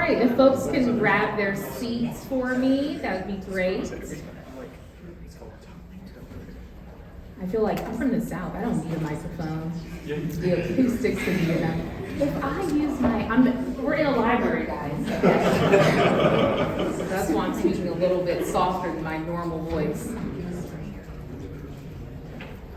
right, if folks can grab their seats for me, that would be great. I feel like I'm from the South. I don't need a microphone. The acoustics can be enough. If I use we're in a library, guys. So that's why I'm speaking a little bit softer than my normal voice.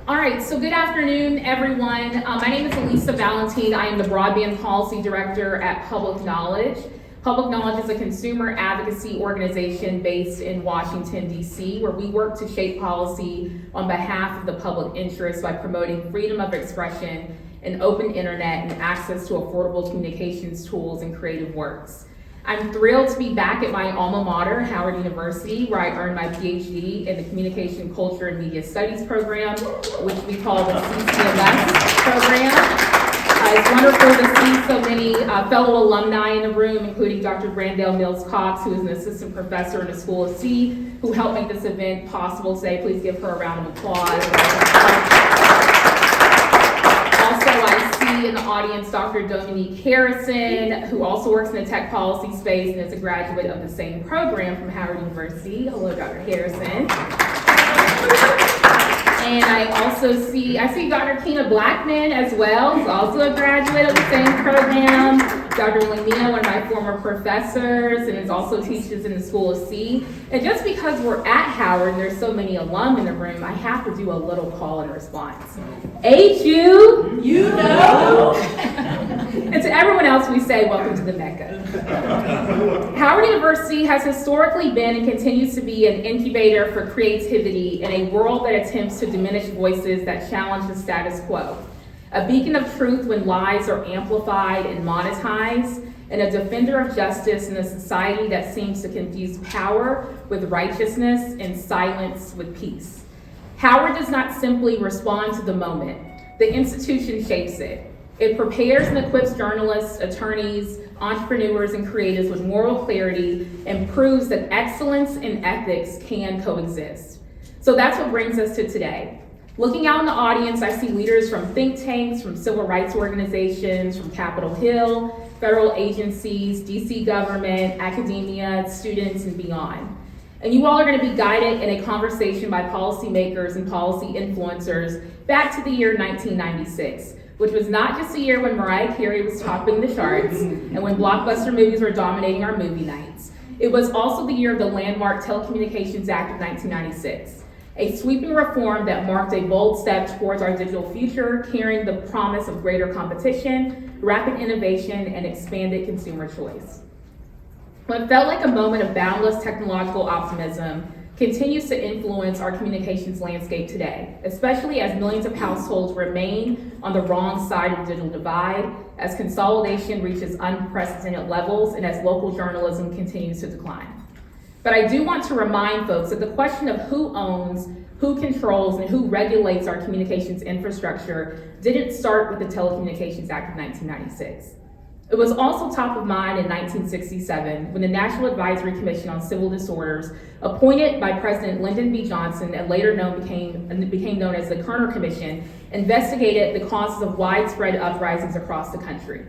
All right, so good afternoon, everyone. My name is Elisa Valentine. I am the Broadband Policy Director at Public Knowledge. Public Knowledge is a consumer advocacy organization based in Washington, D.C., where we work to shape policy on behalf of the public interest by promoting freedom of expression, an open internet, and access to affordable communications tools and creative works. I'm thrilled to be back at my alma mater, Howard University, where I earned my PhD in the Communication, Culture, and Media Studies program, which we call the CCMS program. It's wonderful to see so many fellow alumni in the room, including Dr. Brandell Mills-Cox, who is an assistant professor in the School of C, who helped make this event possible today. Please give her a round of applause. Also, I see in the audience Dr. Dominique Harrison, who also works in the tech policy space and is a graduate of the same program from Howard University. Hello, Dr. Harrison. And I see Dr. Keena Blackman as well, who's also a graduate of the same program. Dr. Lamina, one of my former professors, and is also teaches in the School of C. And just because we're at Howard and there's so many alum in the room, I have to do a little call and response. HU, you know. And to everyone else, we say, welcome to the Mecca. Howard University has historically been and continues to be an incubator for creativity in a world that attempts to diminish voices that challenge the status quo. A beacon of truth when lies are amplified and monetized, and a defender of justice in a society that seems to confuse power with righteousness and silence with peace. Howard does not simply respond to the moment. The institution shapes it. It prepares and equips journalists, attorneys, entrepreneurs, and creatives with moral clarity and proves that excellence and ethics can coexist. So that's what brings us to today. Looking out in the audience, I see leaders from think tanks, from civil rights organizations, from Capitol Hill, federal agencies, DC government, academia, students, and beyond. And you all are going to be guided in a conversation by policymakers and policy influencers back to the year 1996, which was not just a year when Mariah Carey was topping the charts and when blockbuster movies were dominating our movie nights. It was also the year of the landmark Telecommunications Act of 1996. A sweeping reform that marked a bold step towards our digital future, carrying the promise of greater competition, rapid innovation, and expanded consumer choice. What felt like a moment of boundless technological optimism continues to influence our communications landscape today, especially as millions of households remain on the wrong side of the digital divide, as consolidation reaches unprecedented levels, and as local journalism continues to decline. But I do want to remind folks that the question of who owns, who controls, and who regulates our communications infrastructure didn't start with the Telecommunications Act of 1996. It was also top of mind in 1967 when the National Advisory Commission on Civil Disorders, appointed by President Lyndon B. Johnson and later became known as the Kerner Commission, investigated the causes of widespread uprisings across the country.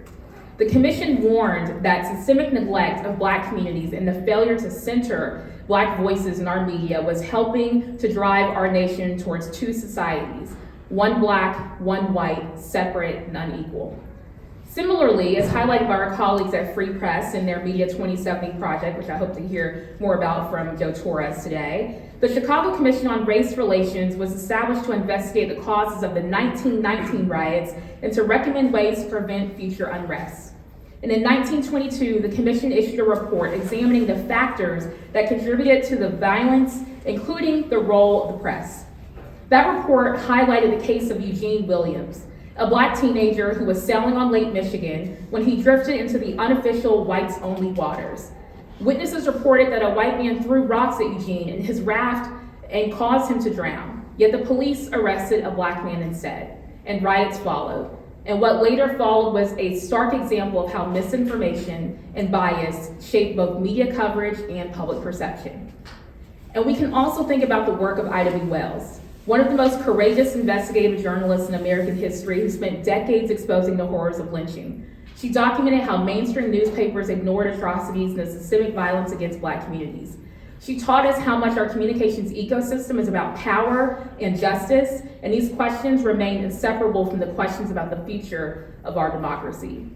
The commission warned that systemic neglect of Black communities and the failure to center Black voices in our media was helping to drive our nation towards two societies, one Black, one white, separate and unequal. Similarly, as highlighted by our colleagues at Free Press in their Media 2070 project, which I hope to hear more about from Joe Torres today, the Chicago Commission on Race Relations was established to investigate the causes of the 1919 riots and to recommend ways to prevent future unrest. And in 1922, the commission issued a report examining the factors that contributed to the violence, including the role of the press. That report highlighted the case of Eugene Williams, a Black teenager who was sailing on Lake Michigan when he drifted into the unofficial whites-only waters. Witnesses reported that a white man threw rocks at Eugene in his raft and caused him to drown, yet the police arrested a Black man instead, and riots followed. And what later followed was a stark example of how misinformation and bias shaped both media coverage and public perception. And we can also think about the work of Ida B. Wells, one of the most courageous investigative journalists in American history who spent decades exposing the horrors of lynching. She documented how mainstream newspapers ignored atrocities and the systemic violence against Black communities. She taught us how much our communications ecosystem is about power and justice, and these questions remain inseparable from the questions about the future of our democracy.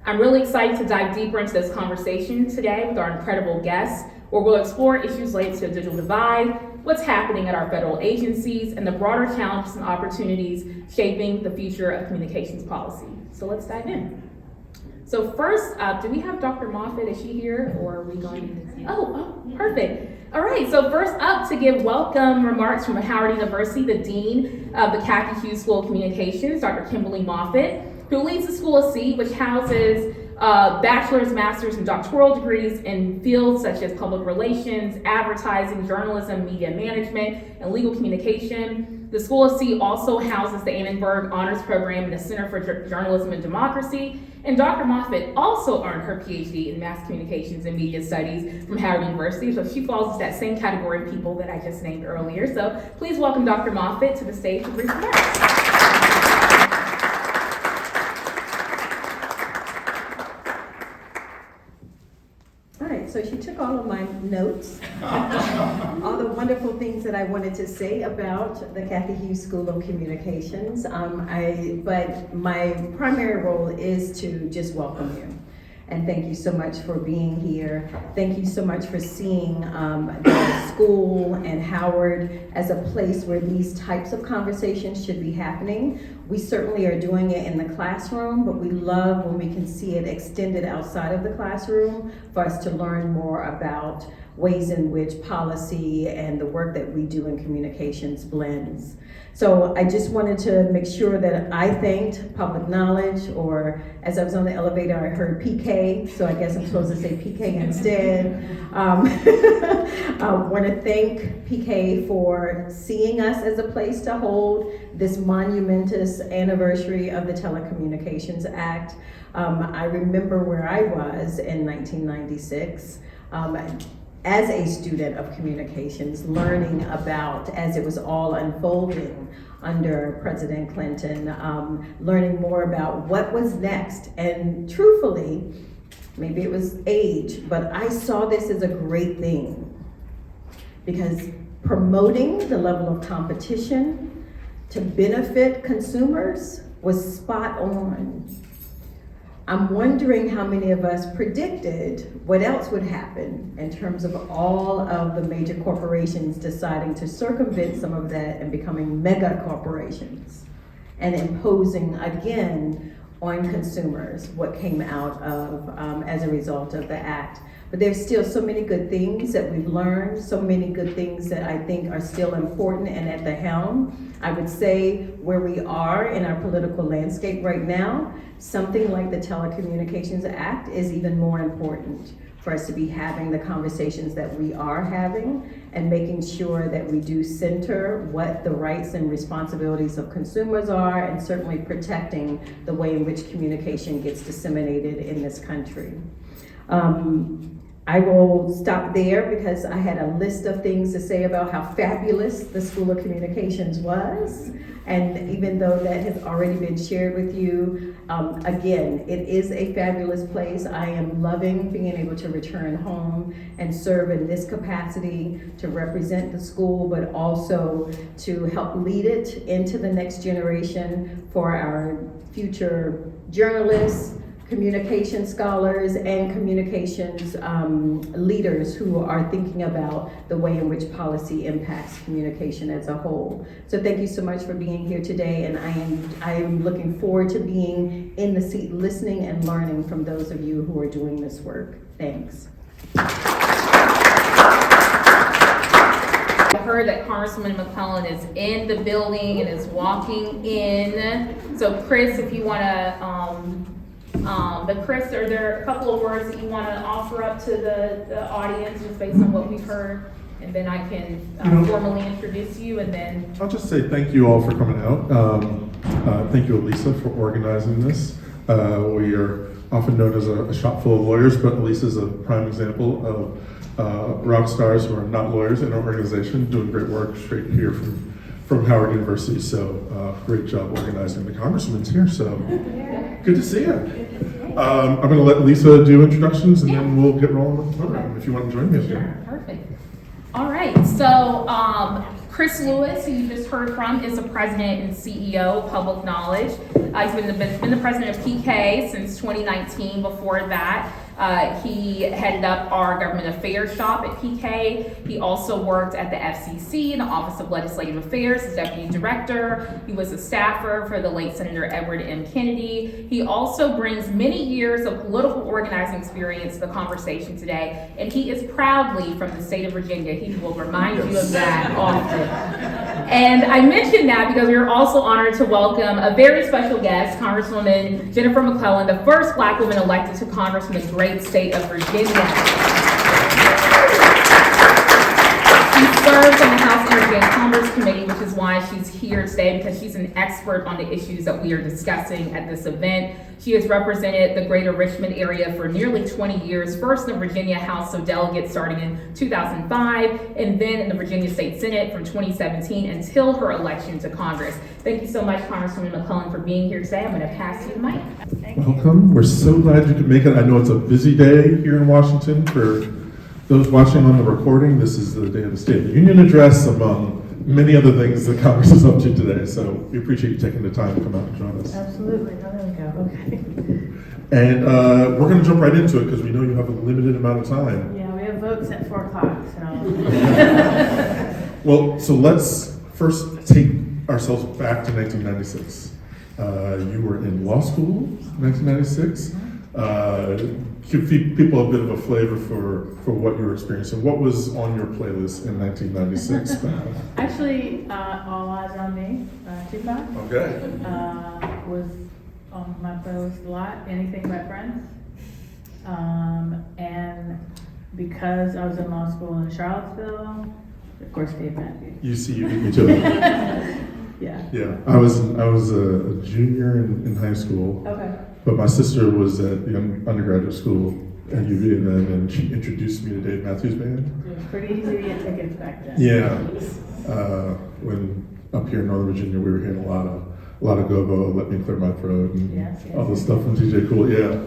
I'm really excited to dive deeper into this conversation today with our incredible guests, where we'll explore issues related to the digital divide, what's happening at our federal agencies, and the broader challenges and opportunities shaping the future of communications policy. So let's dive in. So first up, do we have Dr. Moffitt? Is she here, or are we going to? Oh, perfect. All right, so first up to give welcome remarks from Howard University, the Dean of the Cathy Hughes School of Communications, Dr. Kimberly Moffitt, who leads the School of C, which houses bachelor's, master's, and doctoral degrees in fields such as public relations, advertising, journalism, media management, and legal communication. The School of C also houses the Annenberg Honors Program and the Center for Journalism and Democracy. And Dr. Moffitt also earned her PhD in Mass Communications and Media Studies from Howard University, so she falls into that same category of people that I just named earlier. So please welcome Dr. Moffitt to the stage for brief remarks. So she took all of my notes, all the wonderful things that I wanted to say about the Cathy Hughes School of Communications. But my primary role is to just welcome you. And thank you so much for being here. Thank you so much for seeing the school and Howard as a place where these types of conversations should be happening. We certainly are doing it in the classroom, but we love when we can see it extended outside of the classroom for us to learn more about ways in which policy and the work that we do in communications blends. So I just wanted to make sure that I thanked Public Knowledge, or as I was on the elevator, I heard PK, so I guess I'm supposed to say PK instead. I want to thank PK for seeing us as a place to hold this monumentous anniversary of the Telecommunications Act. I remember where I was in 1996. As a student of communications, learning about, as it was all unfolding under President Clinton, learning more about what was next. And truthfully, maybe it was age, but I saw this as a great thing, because promoting the level of competition to benefit consumers was spot on. I'm wondering how many of us predicted what else would happen in terms of all of the major corporations deciding to circumvent some of that and becoming mega corporations and imposing again on consumers what came out of as a result of the act. But there's still so many good things that we've learned, so many good things that I think are still important and at the helm. I would say where we are in our political landscape right now, something like the Telecommunications Act is even more important for us to be having the conversations that we are having and making sure that we do center what the rights and responsibilities of consumers are, and certainly protecting the way in which communication gets disseminated in this country. I will stop there because I had a list of things to say about how fabulous the School of Communications was. And even though that has already been shared with you, again, it is a fabulous place. I am loving being able to return home and serve in this capacity to represent the school, but also to help lead it into the next generation for our future journalists, communication scholars, and communications leaders who are thinking about the way in which policy impacts communication as a whole. So thank you so much for being here today, and I am looking forward to being in the seat listening and learning from those of you who are doing this work. Thanks. I heard that Congresswoman McClellan is in the building and is walking in. So Chris, if you want to, Chris, are there a couple of words that you want to offer up to the audience just based on what we've heard? And then I can formally introduce you, and then... I'll just say thank you all for coming out. Thank you, Elisa, for organizing this. We are often known as a shop full of lawyers, but Elisa is a prime example of rock stars who are not lawyers in our organization, doing great work straight here from Howard University. So great job organizing. The Congresswoman's here, so Good to see you. I'm going to let Lisa do introductions, and then we'll get rolling with the program. If you want to join me up here. Perfect. All right, so Chris Lewis, who you just heard from, is the president and CEO of Public Knowledge. He's been the president of PK since 2019. Before that, he headed up our government affairs shop at PK. He also worked at the FCC in the Office of Legislative Affairs as deputy director. He was a staffer for the late Senator Edward M. Kennedy. He also brings many years of political organizing experience to the conversation today, and he is proudly from the state of Virginia. He will remind you of that often. And I mention that because we are also honored to welcome a very special guest, Congresswoman Jennifer McClellan, the first Black woman elected to Congress from the great state of Virginia. She serves on the House Energy and Commerce Committee, which is why she's here today, because she's an expert on the issues that we are discussing at this event. She has represented the greater Richmond area for nearly 20 years, first in the Virginia House of Delegates starting in 2005, and then in the Virginia State Senate from 2017 until her election to Congress. Thank you so much, Congresswoman McClellan, for being here today. I'm going to pass you the mic. Welcome. We're so glad you could make it. I know it's a busy day here in Washington. For those watching on the recording, this is the day of the State of the Union address, among many other things that Congress is up to today. So we appreciate you taking the time to come out and join us. Absolutely. Oh, there we go. Okay. And we're going to jump right into it because we know you have a limited amount of time. Yeah, we have votes at 4 o'clock, so. Well, so let's first take ourselves back to 1996. You were in law school in 1996. Give people a bit of a flavor for what you were experiencing. What was on your playlist in 1996? Actually, All Eyes on Me, Tupac, Okay. was on my playlist a lot. Anything by Friends. And because I was in law school in Charlottesville, of course, Dave Matthews. You see, you beat me to it. Yeah. Yeah, I was a junior in high school. Okay. But my sister was at the undergraduate school at UVA and she introduced me to Dave Matthews Band. It was pretty easy to get tickets back then. Yeah. When up here in Northern Virginia, we were hearing a lot of go-go, Let Me Clear My Throat, and Yes, all the stuff from DJ Cool. Yeah.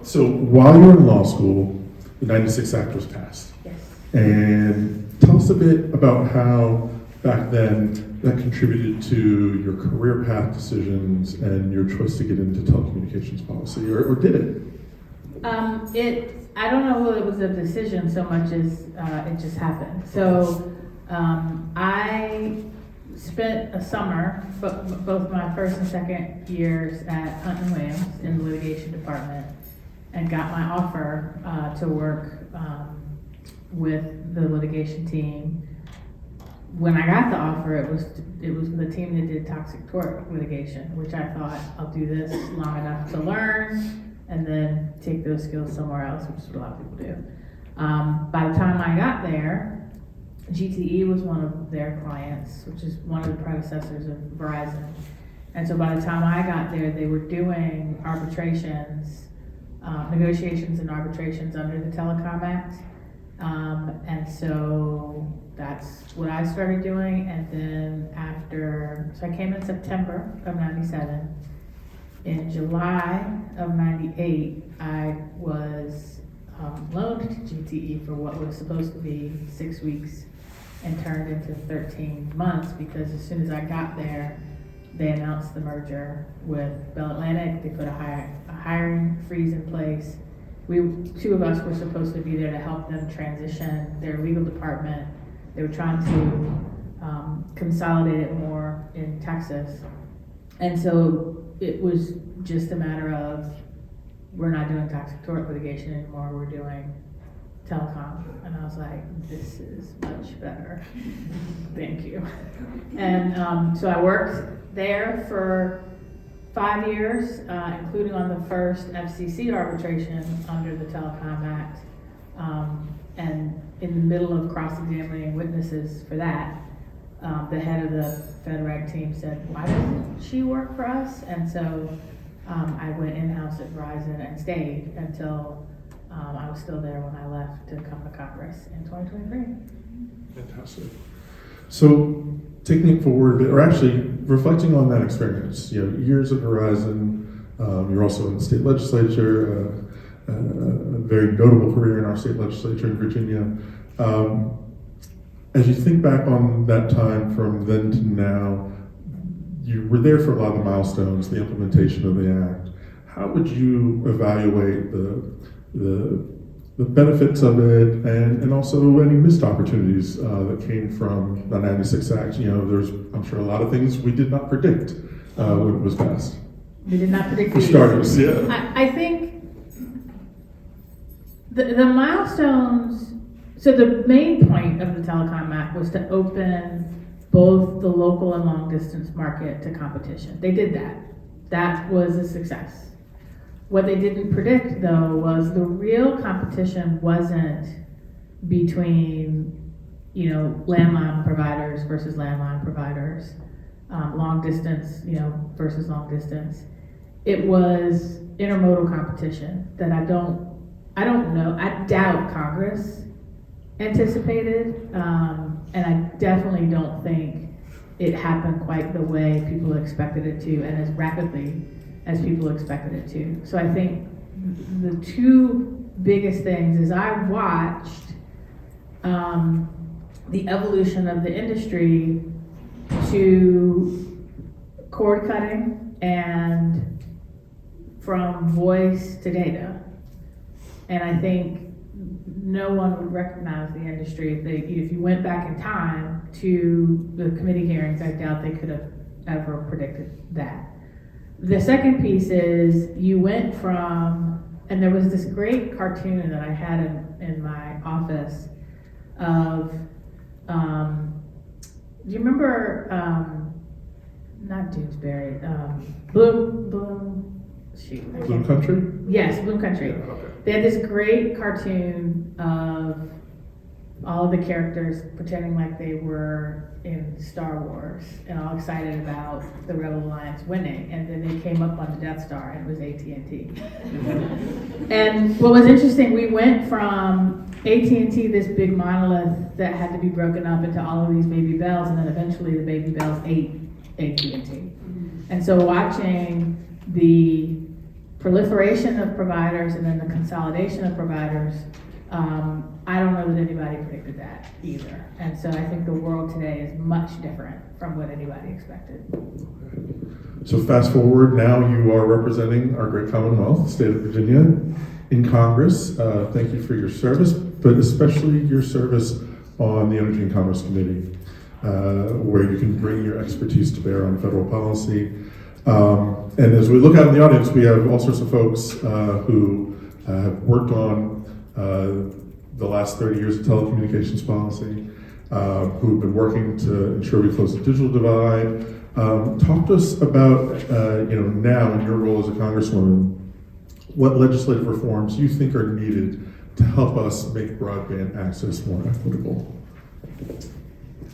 So while you were in law school, the 96 Act was passed. Yes. And tell us a bit about how back then that contributed to your career path decisions and your choice to get into telecommunications policy, or did it? I don't know whether it was a decision so much as it just happened. So I spent a summer, both my first and second years at Hunt & Williams in the litigation department, and got my offer to work with the litigation team. When I got the offer, it was the team that did toxic tort litigation, which I thought, I'll do this long enough to learn and then take those skills somewhere else, which is what a lot of people do. By the time I got there, GTE was one of their clients, which is one of the predecessors of Verizon. And so by the time I got there, they were doing arbitrations, negotiations and arbitrations under the Telecom Act. And so that's what I started doing. And then so I came in September of 97. In July of 98, I was loaned to GTE for what was supposed to be 6 weeks and turned into 13 months, because as soon as I got there, they announced the merger with Bell Atlantic. They put a hiring freeze in place. Two of us were supposed to be there to help them transition their legal department. They were trying to consolidate it more in Texas. And so it was just a matter of, we're not doing toxic tort litigation anymore, we're doing telecom. And I was like, this is much better. Thank you. And so I worked there for 5 years, including on the first FCC arbitration under the Telecom Act, and in the middle of cross-examining witnesses for that, the head of the FedReg team said, why doesn't she work for us? And so I went in-house at Verizon and stayed until I was still there when I left to come to Congress in 2023. Fantastic. So taking it forward, or actually reflecting on that experience, years at Verizon, You're also in the state legislature, a very notable career in our state legislature in Virginia. As you think back on that time from then to now, you were there for a lot of the milestones, the implementation of the act. How would you evaluate the benefits of it and also any missed opportunities that came from the 96 Act? You know, there's, I'm sure, a lot of things we did not predict when it was passed. We did not predict For these. starters, yeah. I think the milestones, so the main point of the Telecom Act was to open both the local and long distance market to competition. They did that. That was a success. What they didn't predict, though, was the real competition wasn't between, you know, landline providers versus landline providers, long distance, you know, versus long distance. It was intermodal competition that I don't know. I doubt Congress anticipated, and I definitely don't think it happened quite the way people expected it to, and as rapidly as people expected it to. So I think the two biggest things is I watched the evolution of the industry to cord cutting and from voice to data. And I think no one would recognize the industry if you went back in time to the committee hearings. I doubt they could have ever predicted that. The second piece is you went from, and there was this great cartoon that I had in my office of, do you remember, not Dewsbury, Bloom Country? Yes, Bloom Country. Yeah, okay. They had this great cartoon of all of the characters pretending like they were in Star Wars and all excited about the Rebel Alliance winning, and then they came up on the Death Star and it was AT&T. And what was interesting, we went from AT&T, this big monolith that had to be broken up into all of these baby bells, and then eventually the baby bells ate AT&T. And so watching the proliferation of providers and then the consolidation of providers, I don't know that anybody predicted that either. And so I think the world today is much different from what anybody expected. So fast forward, now you are representing our great Commonwealth, the state of Virginia, in Congress. Thank you for your service, but especially your service on the Energy and Commerce Committee, where you can bring your expertise to bear on federal policy. And as we look out in the audience, we have all sorts of folks who have worked on the last 30 years of telecommunications policy, who've been working to ensure we close the digital divide. Talk to us about, now in your role as a Congresswoman, what legislative reforms you think are needed to help us make broadband access more equitable.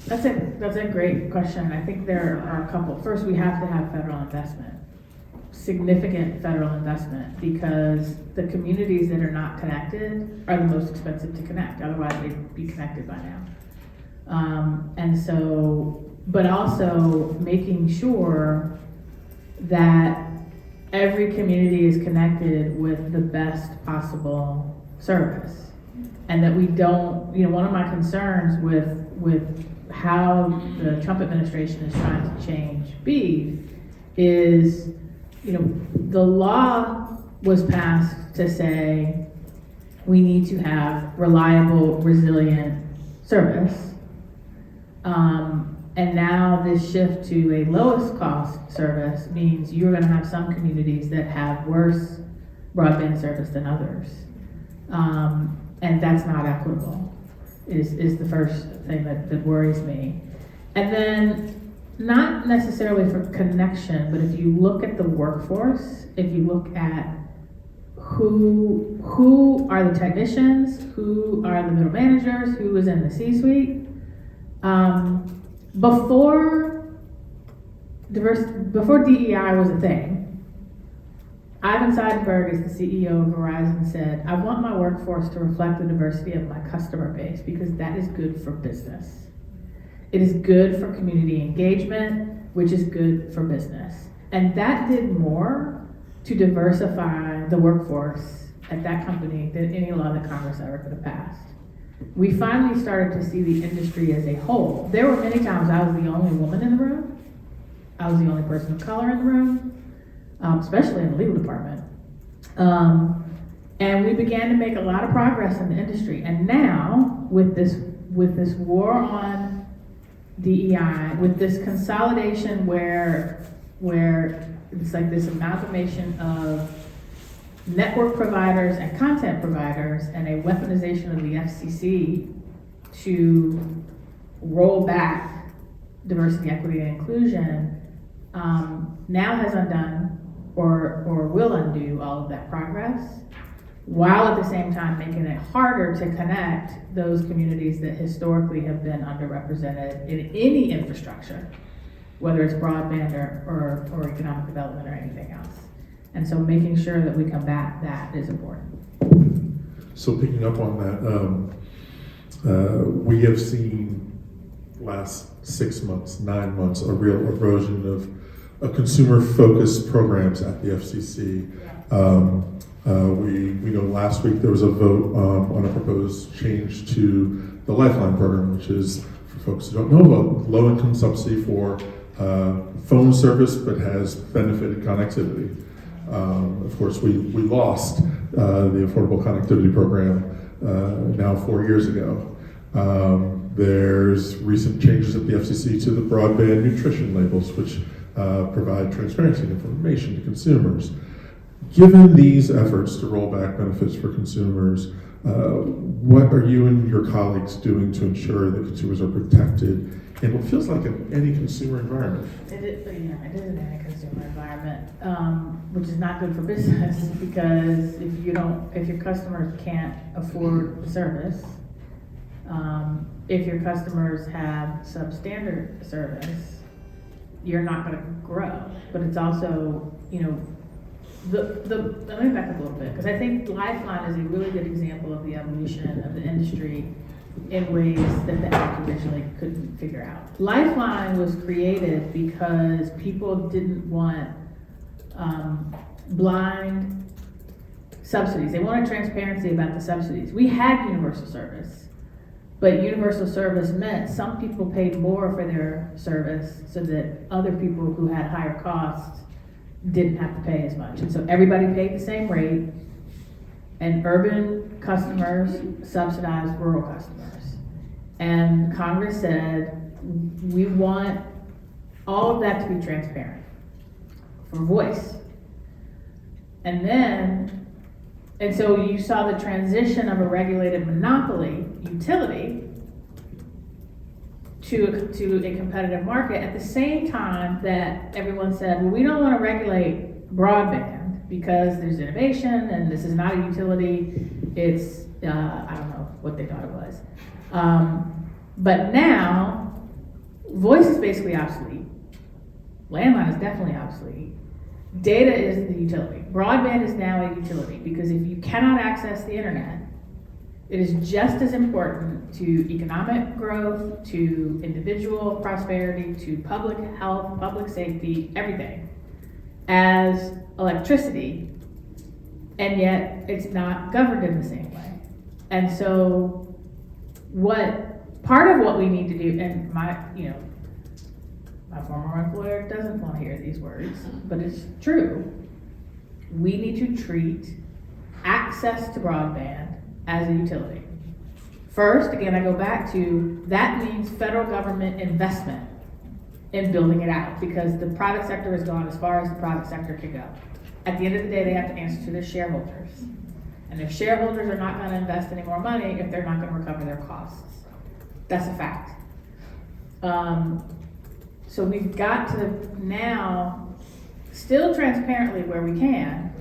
That's a great question. I think there are a couple. First, we have to have federal investment, significant federal investment, because the communities that are not connected are the most expensive to connect. Otherwise, they'd be connected by now. And so, but also making sure that every community is connected with the best possible service, and that we don't. One of my concerns with how the Trump administration is trying to change BEAD is, the law was passed to say we need to have reliable, resilient service. And now this shift to a lowest cost service means you're going to have some communities that have worse broadband service than others. And that's not equitable, is the first thing that worries me. And then, not necessarily for connection, but if you look at the workforce, if you look at who are the technicians, who are the middle managers, who is in the C-suite, before DEI was a thing, Ivan Seidenberg, as the CEO of Verizon, said, I want my workforce to reflect the diversity of my customer base because that is good for business. It is good for community engagement, which is good for business. And that did more to diversify the workforce at that company than any law that Congress ever could have passed. We finally started to see the industry as a whole. There were many times I was the only woman in the room. I was the only person of color in the room, especially in the legal department. And we began to make a lot of progress in the industry. And now, with this war on DEI, with this consolidation where it's like this amalgamation of network providers and content providers and a weaponization of the FCC to roll back diversity, equity, and inclusion, now has undone or will undo all of that progress, while at the same time making it harder to connect those communities that historically have been underrepresented in any infrastructure, whether it's broadband or economic development or anything else. And so making sure that we combat that is important. So picking up on that, we have seen last 6 months, 9 months, a real erosion of consumer-focused programs at the FCC. We know last week there was a vote on a proposed change to the Lifeline program, which is, for folks who don't know, a low-income subsidy for phone service, but has benefited connectivity. Of course, we lost the Affordable Connectivity Program now 4 years ago. There's recent changes at the FCC to the broadband nutrition labels, which provide transparency and information to consumers. Given these efforts to roll back benefits for consumers, what are you and your colleagues doing to ensure that consumers are protected in what feels like any consumer environment? It is an anti-consumer environment, which is not good for business because if your customers can't afford the service, if your customers have substandard service, you're not going to grow. But it's also, let me back up a little bit, because I think Lifeline is a really good example of the evolution of the industry in ways that the act originally couldn't figure out. Lifeline was created because people didn't want blind subsidies. They wanted transparency about the subsidies. We had universal service, but universal service meant some people paid more for their service so that other people who had higher costs didn't have to pay as much. And so everybody paid the same rate, and urban customers subsidized rural customers. And Congress said, we want all of that to be transparent for voice. And so you saw the transition of a regulated monopoly utility to a competitive market at the same time that everyone said, well, we don't want to regulate broadband because there's innovation and this is not a utility. It's, I don't know what they thought it was. But now, voice is basically obsolete. Landline is definitely obsolete. Data is the utility. Broadband is now a utility because if you cannot access the internet, it is just as important to economic growth, to individual prosperity, to public health, public safety, everything, as electricity, and yet it's not governed in the same way. And so part of what we need to do, and my former employer doesn't want to hear these words, but it's true. We need to treat access to broadband as a utility. First, again, I go back to, that means federal government investment in building it out, because the private sector has gone as far as the private sector can go. At the end of the day, they have to answer to their shareholders. And if shareholders are not going to invest any more money, if they're not going to recover their costs. That's a fact. So we've got to now, still transparently where we can,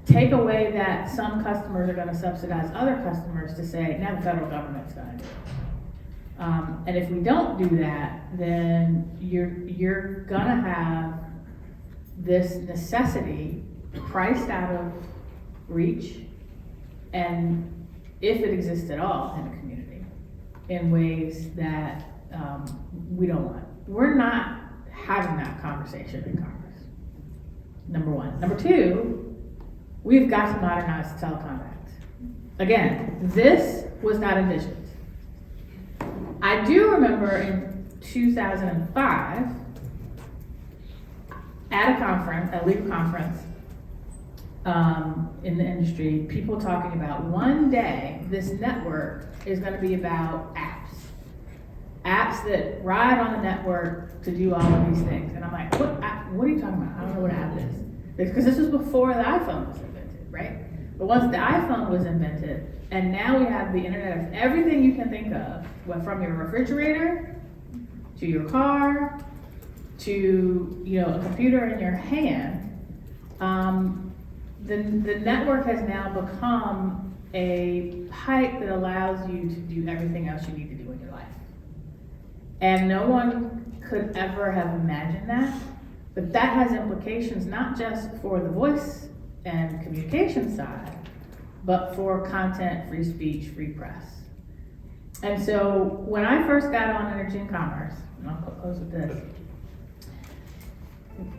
take away that some customers are going to subsidize other customers to say, now the federal government's going to do it. And if we don't do that, then you're going to have this necessity priced out of reach, and if it exists at all in the community, in ways that we don't want. We're not having that conversation in Congress. number one. Number two, we've got to modernize the Telecom Act. Again, this was not envisioned. I do remember in 2005, at a legal conference in the industry, people talking about one day this network is going to be about apps that ride on the network to do all of these things. And I'm like, what are you talking about? I don't know what an app is. Because this was before the iPhone was invented, right? But once the iPhone was invented, and now we have the internet of everything you can think of, from your refrigerator to your car to a computer in your hand, the network has now become a pipe that allows you to do everything else you need to do in your life. And no one could ever have imagined that, but that has implications not just for the voice and communication side, but for content, free speech, free press. And so when I first got on Energy and Commerce, and I'll close with this,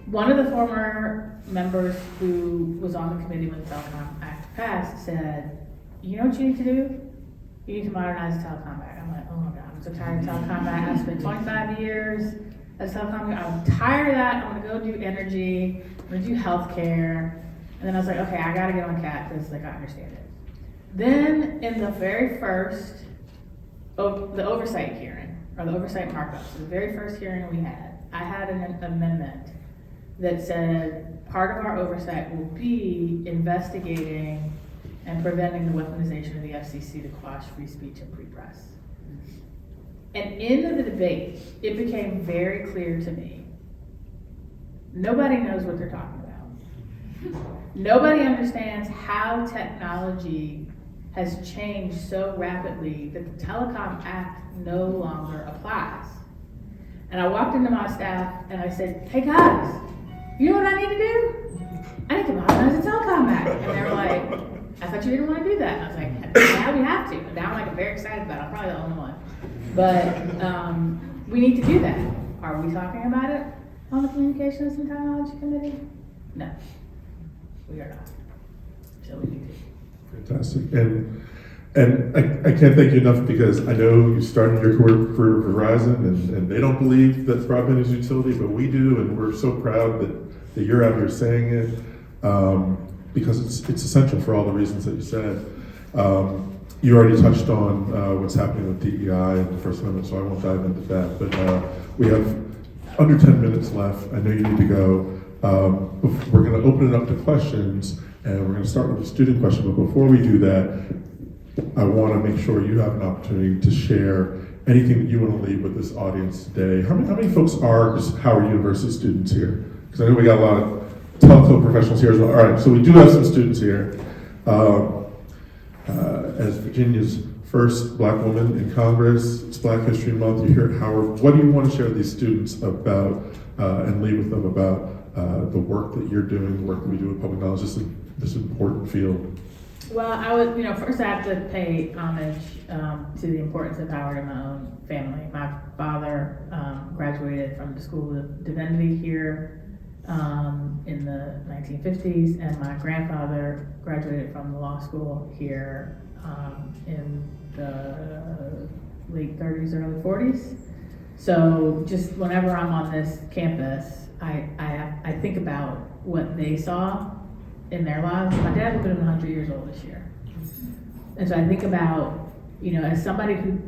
one of the former members who was on the committee when the Telecom Act passed said, you know what you need to do? You need to modernize the Telecom Act. I'm like, oh my God, I'm so tired of the Telecom Act. I've spent 25 years as a telecom. I'm tired of that. I'm gonna go do energy. I'm gonna do healthcare. And then I was like, okay, I gotta get on CAT because I understand it. Then in the very first, the oversight hearing, or the oversight markups, the very first hearing we had, I had an amendment that said part of our oversight will be investigating and preventing the weaponization of the FCC to quash free speech and free press. And in the debate, it became very clear to me, nobody knows what they're talking about. Nobody understands how technology has changed so rapidly that the Telecom Act no longer applies. And I walked into my staff and I said, hey guys, you know what I need to do? I need to modernize the Telecom Act. And they were like, I thought you didn't want to do that. And I was like, now we have to. Now I'm very excited about it. I'm probably the only one. But we need to do that. Are we talking about it on the Communications and Technology Committee? No, we are not. So we need to. Fantastic. And I can't thank you enough because I know you started your career with Verizon and they don't believe that broadband is utility, but we do, and we're so proud that you're out here saying it because it's essential for all the reasons that you said. You already touched on what's happening with DEI and the First Amendment, so I won't dive into that. But we have under 10 minutes left. I know you need to go. We're going to open it up to questions, and we're going to start with a student question. But before we do that, I want to make sure you have an opportunity to share anything that you want to leave with this audience today. How many folks are just Howard University students here? Because I know we got a lot of telecom professionals here as well. All right, so we do have some students here. As Virginia's first Black woman in Congress, it's Black History Month, you're here at Howard. What do you want to share with these students about and leave with them about the work that you're doing, the work that we do with public knowledge, this important field? Well, I would, first I have to pay homage to the importance of Howard in my own family. My father graduated from the School of Divinity here in the 1950s, and my grandfather graduated from the law school here in the late 30s, early 40s. So just whenever I'm on this campus, I think about what they saw in their lives. My dad will be 100 years old this year. And so I think about, as somebody who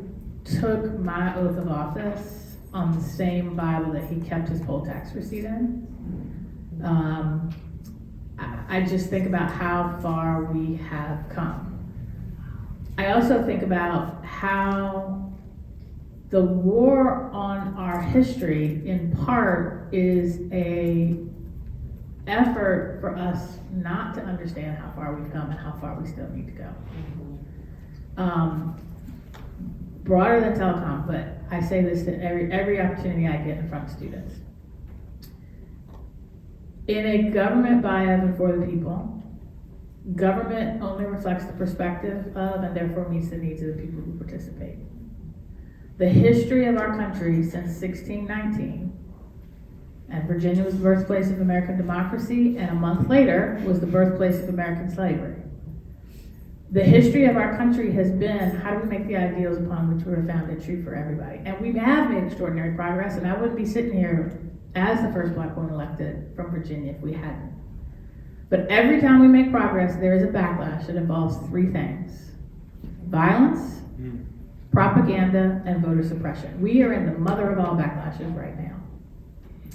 took my oath of office on the same Bible that he kept his poll tax receipt in, I just think about how far we have come. I also think about how the war on our history, in part, is a effort for us not to understand how far we've come and how far we still need to go. Broader than telecom, but I say this to every opportunity I get in front of students. In a government by, of, and for the people, government only reflects the perspective of and therefore meets the needs of the people who And Virginia was the birthplace of American democracy, and a month later was the birthplace of American slavery. The history of our country has been, how do we make the ideals upon which we were founded true for everybody? And we have made extraordinary progress, and I wouldn't be sitting here as the first Black woman elected from Virginia if we hadn't. But every time we make progress, there is a backlash that involves three things: violence, propaganda, and voter suppression. We are in the mother of all backlashes right now.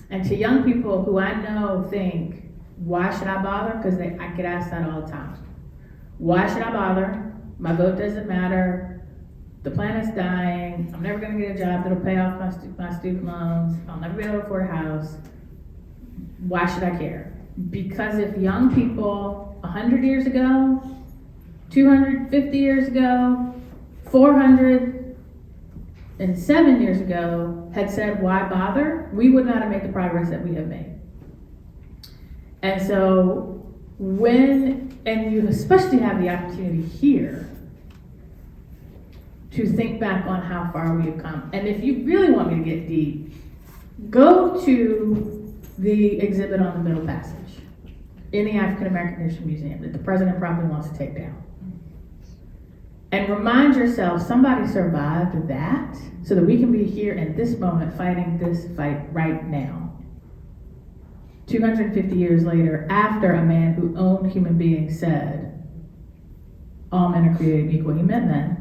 And to young people who I know think, why should I bother? Because I get asked that all the time. Why should I bother? My vote doesn't matter. The planet's dying. I'm never gonna get a job that'll pay off my student loans. I'll never be able to afford a house. Why should I care? Because if young people 100 years ago, 250 years ago, 407 years ago had said, why bother? We would not have made the progress that we have made. And so and you especially have the opportunity here to think back on how far we have come. And if you really want me to get deep, go to the exhibit on the Middle Passage in the African American History Museum that the president probably wants to take down. And remind yourself, somebody survived that so that we can be here in this moment fighting this fight right now. 250 years later, after a man who owned human beings said, all men are created equal, he meant men,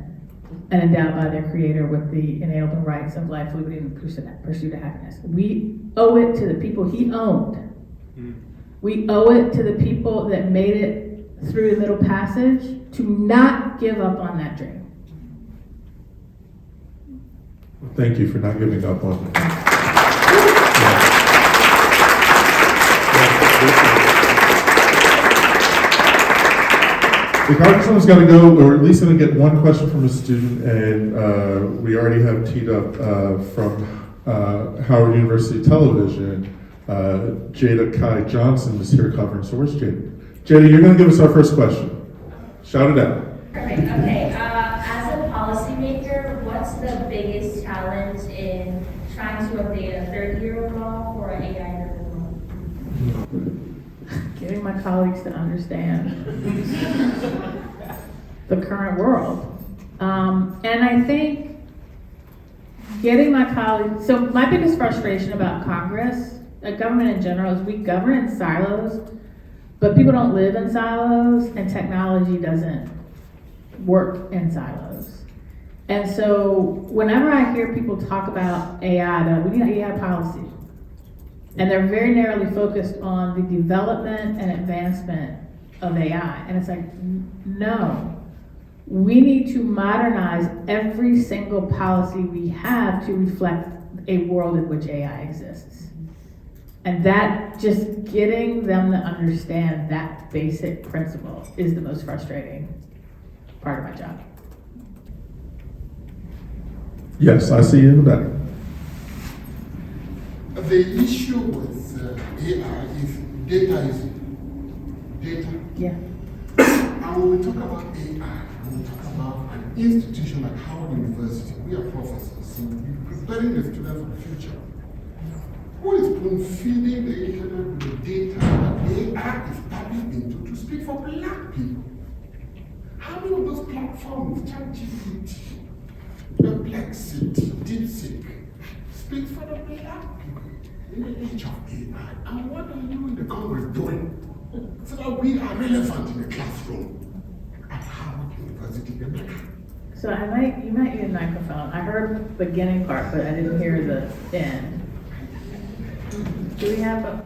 and endowed by their creator with the inalienable rights of life, liberty, and pursuit of happiness. We owe it to the people he owned. We owe it to the people that made it through the Middle Passage to not give up on that dream. Thank you for not giving up on it. The Congresswoman's got to go. We're at least going to get one question from a student, and we already have teed up from Howard University Television. Jada Kai Johnson is here covering. So where's Jada? Jada, you're going to give us our first question. Shout it out. Perfect. Okay. As a policymaker, what's the biggest challenge in trying to update a 30-year-old law for an AI-driven law? Getting my colleagues to understand the current world. And I think getting my colleagues, so my biggest frustration about Congress, government in general, is we govern in silos, but people don't live in silos, and technology doesn't work in silos. And so whenever I hear people talk about AI, we need AI policy. And they're very narrowly focused on the development and advancement of AI. And it's like, no. We need to modernize every single policy we have to reflect a world in which AI exists. And that, just getting them to understand that basic principle is the most frustrating part of my job. Yes, I see you in the back. The issue with AI is data is data. Yeah. And when we talk about AI, when we talk about an institution like Howard University, we are professors, and we're preparing the students for the future. Who is feeding the internet with the data that AI is tapping into to speak for black people? How many of those platforms, ChatGPT, Perplexity, DeepSeek, speaks for the black people in the age of AI? And what are you in the Congress doing so that we are relevant in the classroom at Howard University? So you might need a microphone. I heard the beginning part, but I didn't hear the end. Do we have a?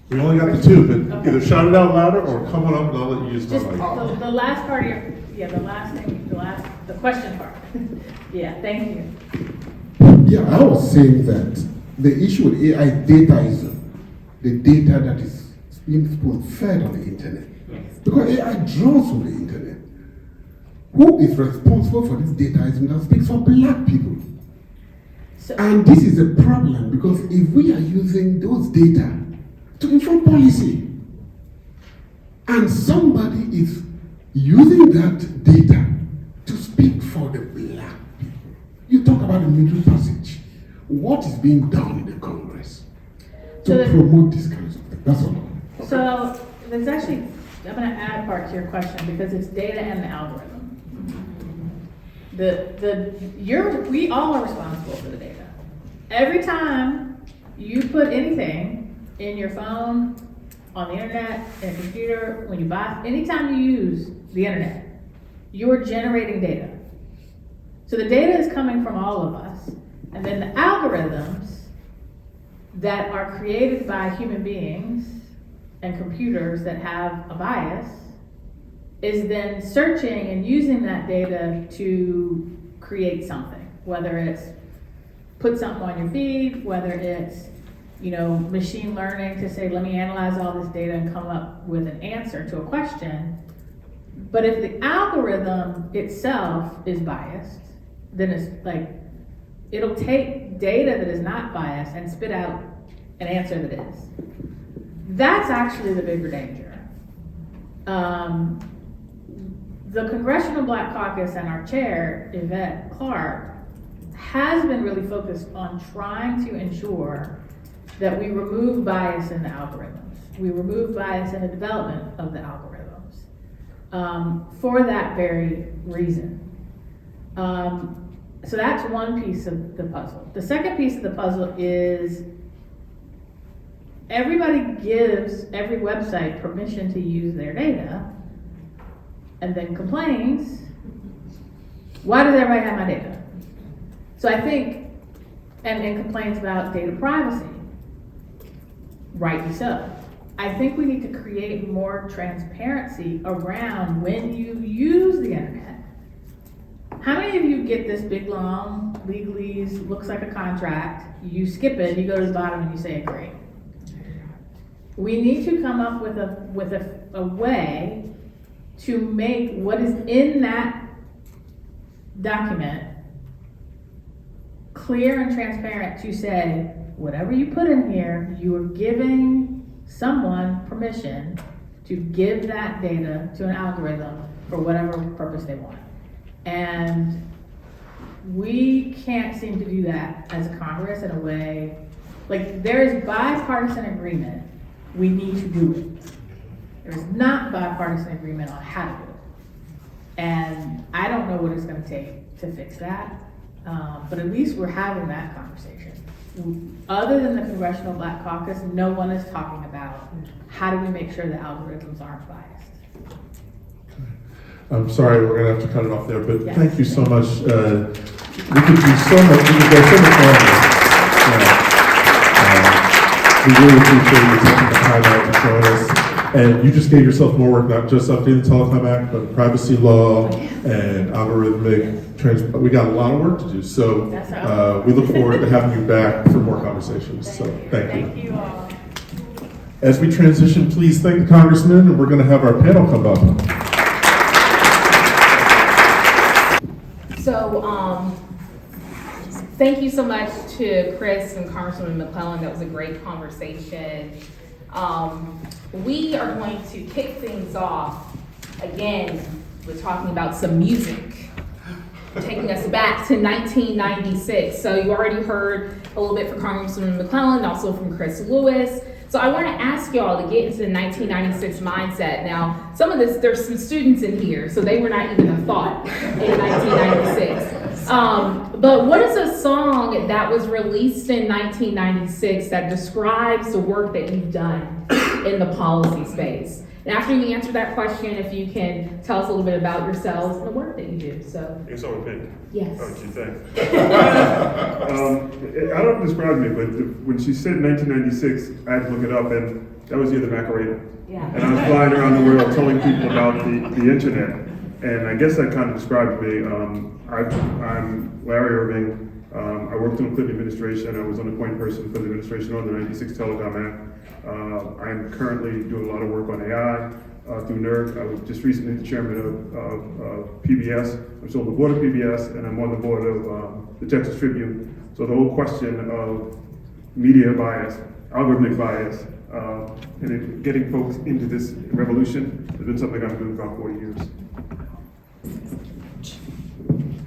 We only got the two, but either shout it out louder or come on up and I'll let you use my Just mic. the last part of the last thing, the question part. Yeah, thank you. Yeah, I was saying that the issue with AI data is the data that is being fed on the internet. Because AI draws from the internet. Who is responsible for this data is that speaks for black people. And this is a problem because if we are using those data to inform policy, and somebody is using that data to speak for the black people, you talk about the Middle Passage. What is being done in the Congress? So to the- promote this kind of stuff. That's all. So there's actually, I'm gonna add a part to your question because it's data and the algorithm. We all are responsible for the data. Every time you put anything in your phone, on the internet, in a computer, when you buy, anytime you use the internet, you're generating data. So the data is coming from all of us, and then the algorithms that are created by human beings and computers that have a bias is then searching and using that data to create something, whether it's put something on your feed, whether it's, machine learning to say, let me analyze all this data and come up with an answer to a question. But if the algorithm itself is biased, then it's like, it'll take data that is not biased and spit out an answer that is. That's actually the bigger danger. The Congressional Black Caucus and our chair, Yvette Clarke, has been really focused on trying to ensure that we remove bias in the algorithms. We remove bias in the development of the algorithms for that very reason. So that's one piece of the puzzle. The second piece of the puzzle is everybody gives every website permission to use their data and then complains, why does everybody have my data? So I think, and complains about data privacy, rightly so. I think we need to create more transparency around when you use the internet. How many of you get this big long legalese, looks like a contract, you skip it, you go to the bottom and you say agree? We need to come up with a way to make what is in that document clear and transparent to say, whatever you put in here, you are giving someone permission to give that data to an algorithm for whatever purpose they want. And we can't seem to do that as a Congress in a way, like there is bipartisan agreement, we need to do it. There's not bipartisan agreement on how to do it. And I don't know what it's gonna take to fix that, but at least we're having that conversation. Other than the Congressional Black Caucus, no one is talking about how do we make sure the algorithms aren't biased. I'm sorry, we're gonna have to cut it off there, but Yes. thank you so much. We could do so much, we could go so much longer. We really appreciate you taking the time out to join us. And you just gave yourself more work, not just updating the Telecom Act, but privacy law and algorithmic we got a lot of work to do. So we look forward to having you back for more conversations. So thank you. Thank you all. As we transition, please thank the congressman, and we're going to have our panel come up. So, thank you so much to Chris and Congresswoman McClellan. That was a great conversation. We are going to kick things off again with talking about some music, taking us back to 1996. So you already heard a little bit from Congresswoman McClellan, also from Chris Lewis. So I want to ask y'all to get into the 1996 mindset. Now, some of this, there's some students in here, so they were not even a thought in 1996. But what is a song that was released in 1996 that describes the work that you've done in the policy space? And after you answer that question, if you can tell us a little bit about yourselves and the work that you do. So, You start with me. yes. Oh, gee, thanks. I don't describe me, but when she said 1996, I had to look it up, and that was the year the Macarena. Yeah. And I was flying around the world telling people about the internet, and I guess that kind of describes me. I'm Larry Irving. I worked in the Clinton administration. I was on the point person for the administration on the 96 Telecom Act. I'm currently doing a lot of work on AI through NERC. I was just recently the chairman of PBS. I'm still on the board of PBS, and I'm on the board of the Texas Tribune. So the whole question of media bias, algorithmic bias, and getting folks into this revolution has been something I've been doing for about 40 years.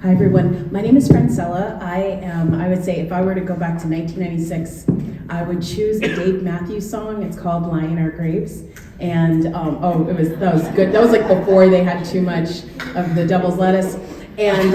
Hi everyone, my name is Francella. I would say if I were to go back to 1996, I would choose a Dave Matthews song. It's called "Lying in Our Graves." And that was good. That was like before they had too much of the devil's lettuce. And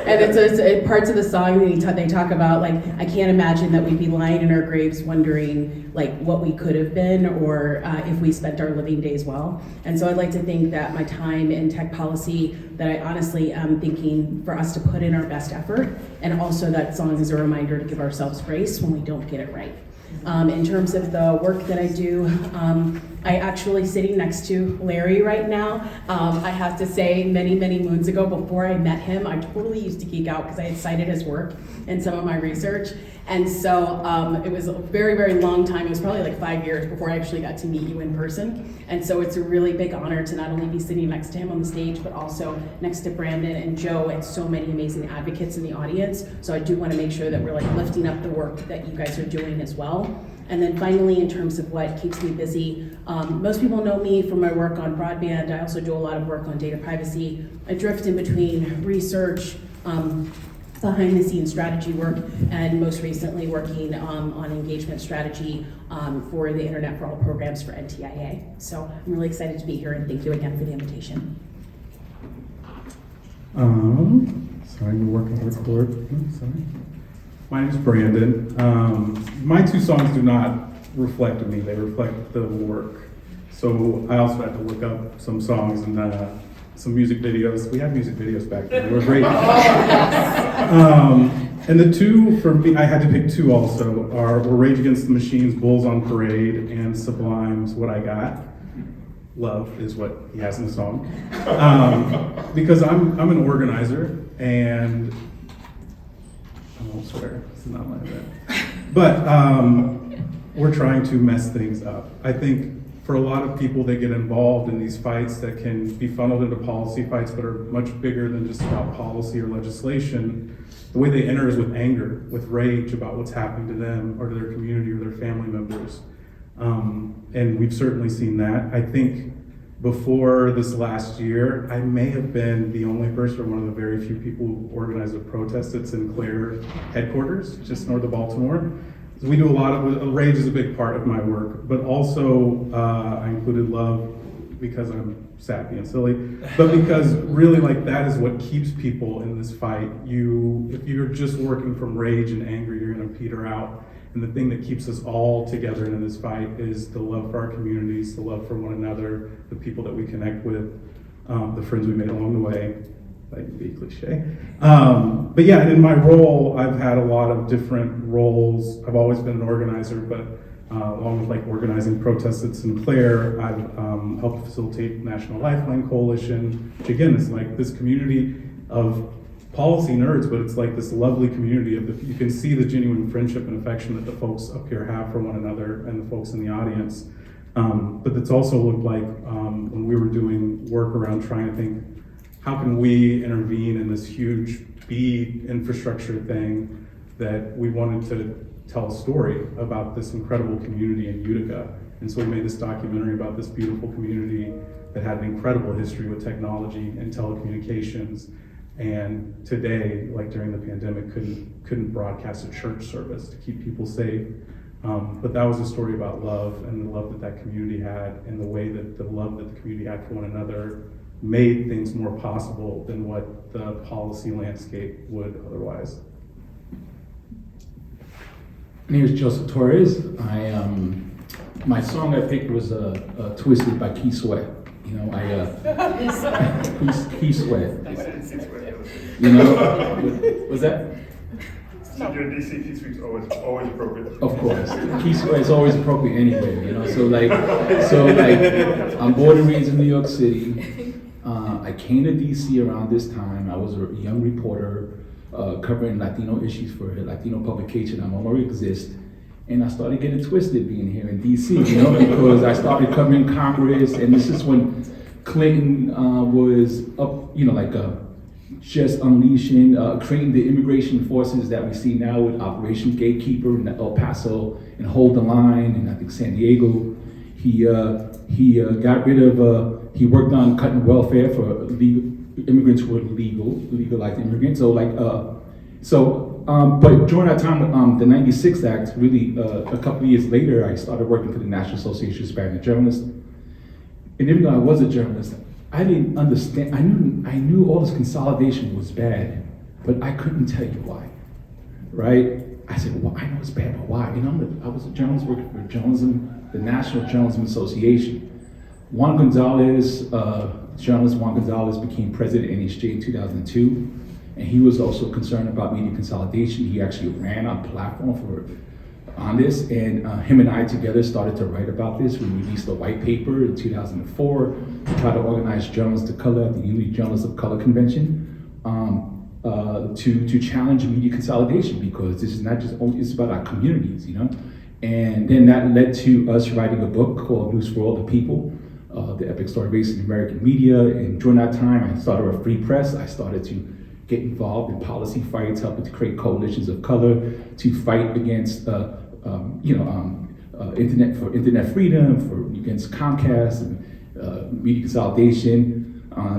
and it's parts of the song that they talk about, like, I can't imagine that we'd be lying in our graves wondering like what we could have been, or if we spent our living days well. And so I'd like to think that my time in tech policy, that I honestly am thinking for us to put in our best effort, and also that song is a reminder to give ourselves grace when we don't get it right. In terms of the work that I do, I actually sitting next to Larry right now. I have to say, many moons ago, before I met him, I totally used to geek out because I had cited his work in some of my research. And so it was a very long time. It was probably like 5 years before I actually got to meet you in person. And so it's a really big honor to not only be sitting next to him on the stage, but also next to Brandon and Joe and so many amazing advocates in the audience. So I do want to make sure that we're like lifting up the work that you guys are doing as well. And then finally, in terms of what keeps me busy, most people know me from my work on broadband. I also do a lot of work on data privacy. I drift in between research, behind the scenes strategy work, and most recently working on engagement strategy for the Internet for All programs for NTIA. So I'm really excited to be here, and thank you again for the invitation. Sorry, I'm working on the record. Sorry. My name is Brandon. My two songs do not reflect me, they reflect the work. So I also had to look up some songs and some music videos. We had music videos back then, they were great. And the two, for me, I had to pick two also, were Rage Against the Machine's Bulls on Parade and Sublime's What I Got. Love is what he has in the song. Because I'm an organizer, and I won't swear, it's not like that. But we're trying to mess things up. I think for a lot of people, they get involved in these fights that can be funneled into policy fights that are much bigger than just about policy or legislation. The way they enter is with anger, with rage about what's happening to them or to their community or their family members. And we've certainly seen that. I think before this last year, I may have been the only person or one of the very few people who organized a protest at Sinclair headquarters, just north of Baltimore. So we do a lot of, rage is a big part of my work, but also I included love because I'm sappy and silly, but because really like that is what keeps people in this fight. If you're just working from rage and anger, you're gonna peter out. And the thing that keeps us all together in this fight is the love for our communities, the love for one another, the people that we connect with, the friends we made along the way. Like to be cliche. But yeah, and in my role, I've had a lot of different roles. I've always been an organizer, but along with like organizing protests at Sinclair, I've helped facilitate National Lifeline Coalition, which again is like this community of policy nerds, but it's like this lovely community of you can see the genuine friendship and affection that the folks up here have for one another and the folks in the audience. But it's also looked like when we were doing work around trying to think, how can we intervene in this huge speed infrastructure thing, that we wanted to tell a story about this incredible community in Utica. And so we made this documentary about this beautiful community that had an incredible history with technology and telecommunications. And today, like during the pandemic, couldn't broadcast a church service to keep people safe. But that was a story about love and the love that community had, and the way that the love that the community had for one another made things more possible than what the policy landscape would otherwise. My name is Joseph Torres. My song I picked was Twisted by Keith Sweat. You know, Keith Sweat. You know, was that? If you're in DC, Keith Sweat's always appropriate. Of course, Keith Sweat is always appropriate anywhere. You know, so like, I'm born and raised in New York City. I came to DC around this time. I was a young reporter covering Latino issues for a Latino publication. I'm already exist. And I started getting twisted being here in DC, you know, because I started covering Congress, and this is when Clinton was up, you know, like just unleashing, creating the immigration forces that we see now with Operation Gatekeeper in El Paso and Hold the Line, and I think San Diego. He got rid of, he worked on cutting welfare for legal immigrants who were legalized immigrants. So like, But during that time, the 96 Act, really, a couple of years later, I started working for the National Association of Hispanic Journalists. And even though I was a journalist, I didn't understand, I knew all this consolidation was bad, but I couldn't tell you why, right? I said, well, I know it's bad, but why? You know, I was a journalist working for journalism, the National Journalism Association. Journalist Juan Gonzalez became president of NHJ in 2002. And he was also concerned about media consolidation. He actually ran on platform on this, and him and I together started to write about this. We released a white paper in 2004 to try to organize journalists of color at the Unity Journalists of Color Convention to challenge media consolidation, because this is not just only, it's about our communities, you know? And then that led to us writing a book called News for All the People, the epic story based in American media. And during that time, I started a free press. I started to get involved in policy fights, helping to create coalitions of color to fight against, internet freedom, against Comcast and media consolidation.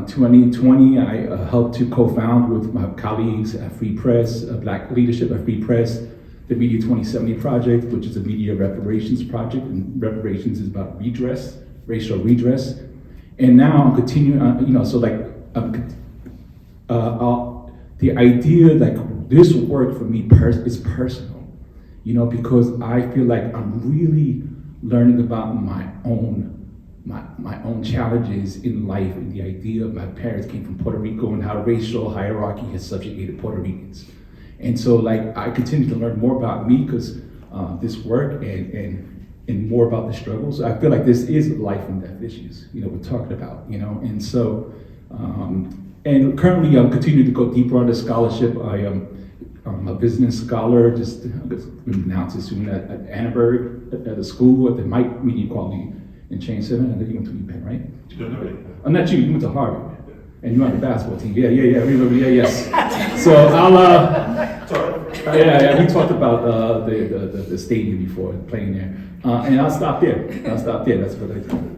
2020, I helped to co-found with my colleagues at Free Press, Black Leadership at Free Press, the Media 2070 Project, which is a media reparations project, and reparations is about redress, racial redress. And now I'm continuing, the idea, like, this work for me is personal, you know, because I feel like I'm really learning about my own challenges in life, and the idea of my parents came from Puerto Rico and how racial hierarchy has subjugated Puerto Ricans. And so, like, I continue to learn more about me because this work and more about the struggles. I feel like this is life and death issues, you know, we're talking about, you know, and so, and currently I'm continuing to go deeper on the scholarship. I'm a business scholar, just announced it soon at Annenberg, at a school at the Mike Media Quality and Change Center. I think you went to UPenn, right? Oh, not you went to Harvard. And you're on the basketball team. Yeah, remember, yes. So we talked about the stadium before, playing there. And I'll stop there. That's what I do.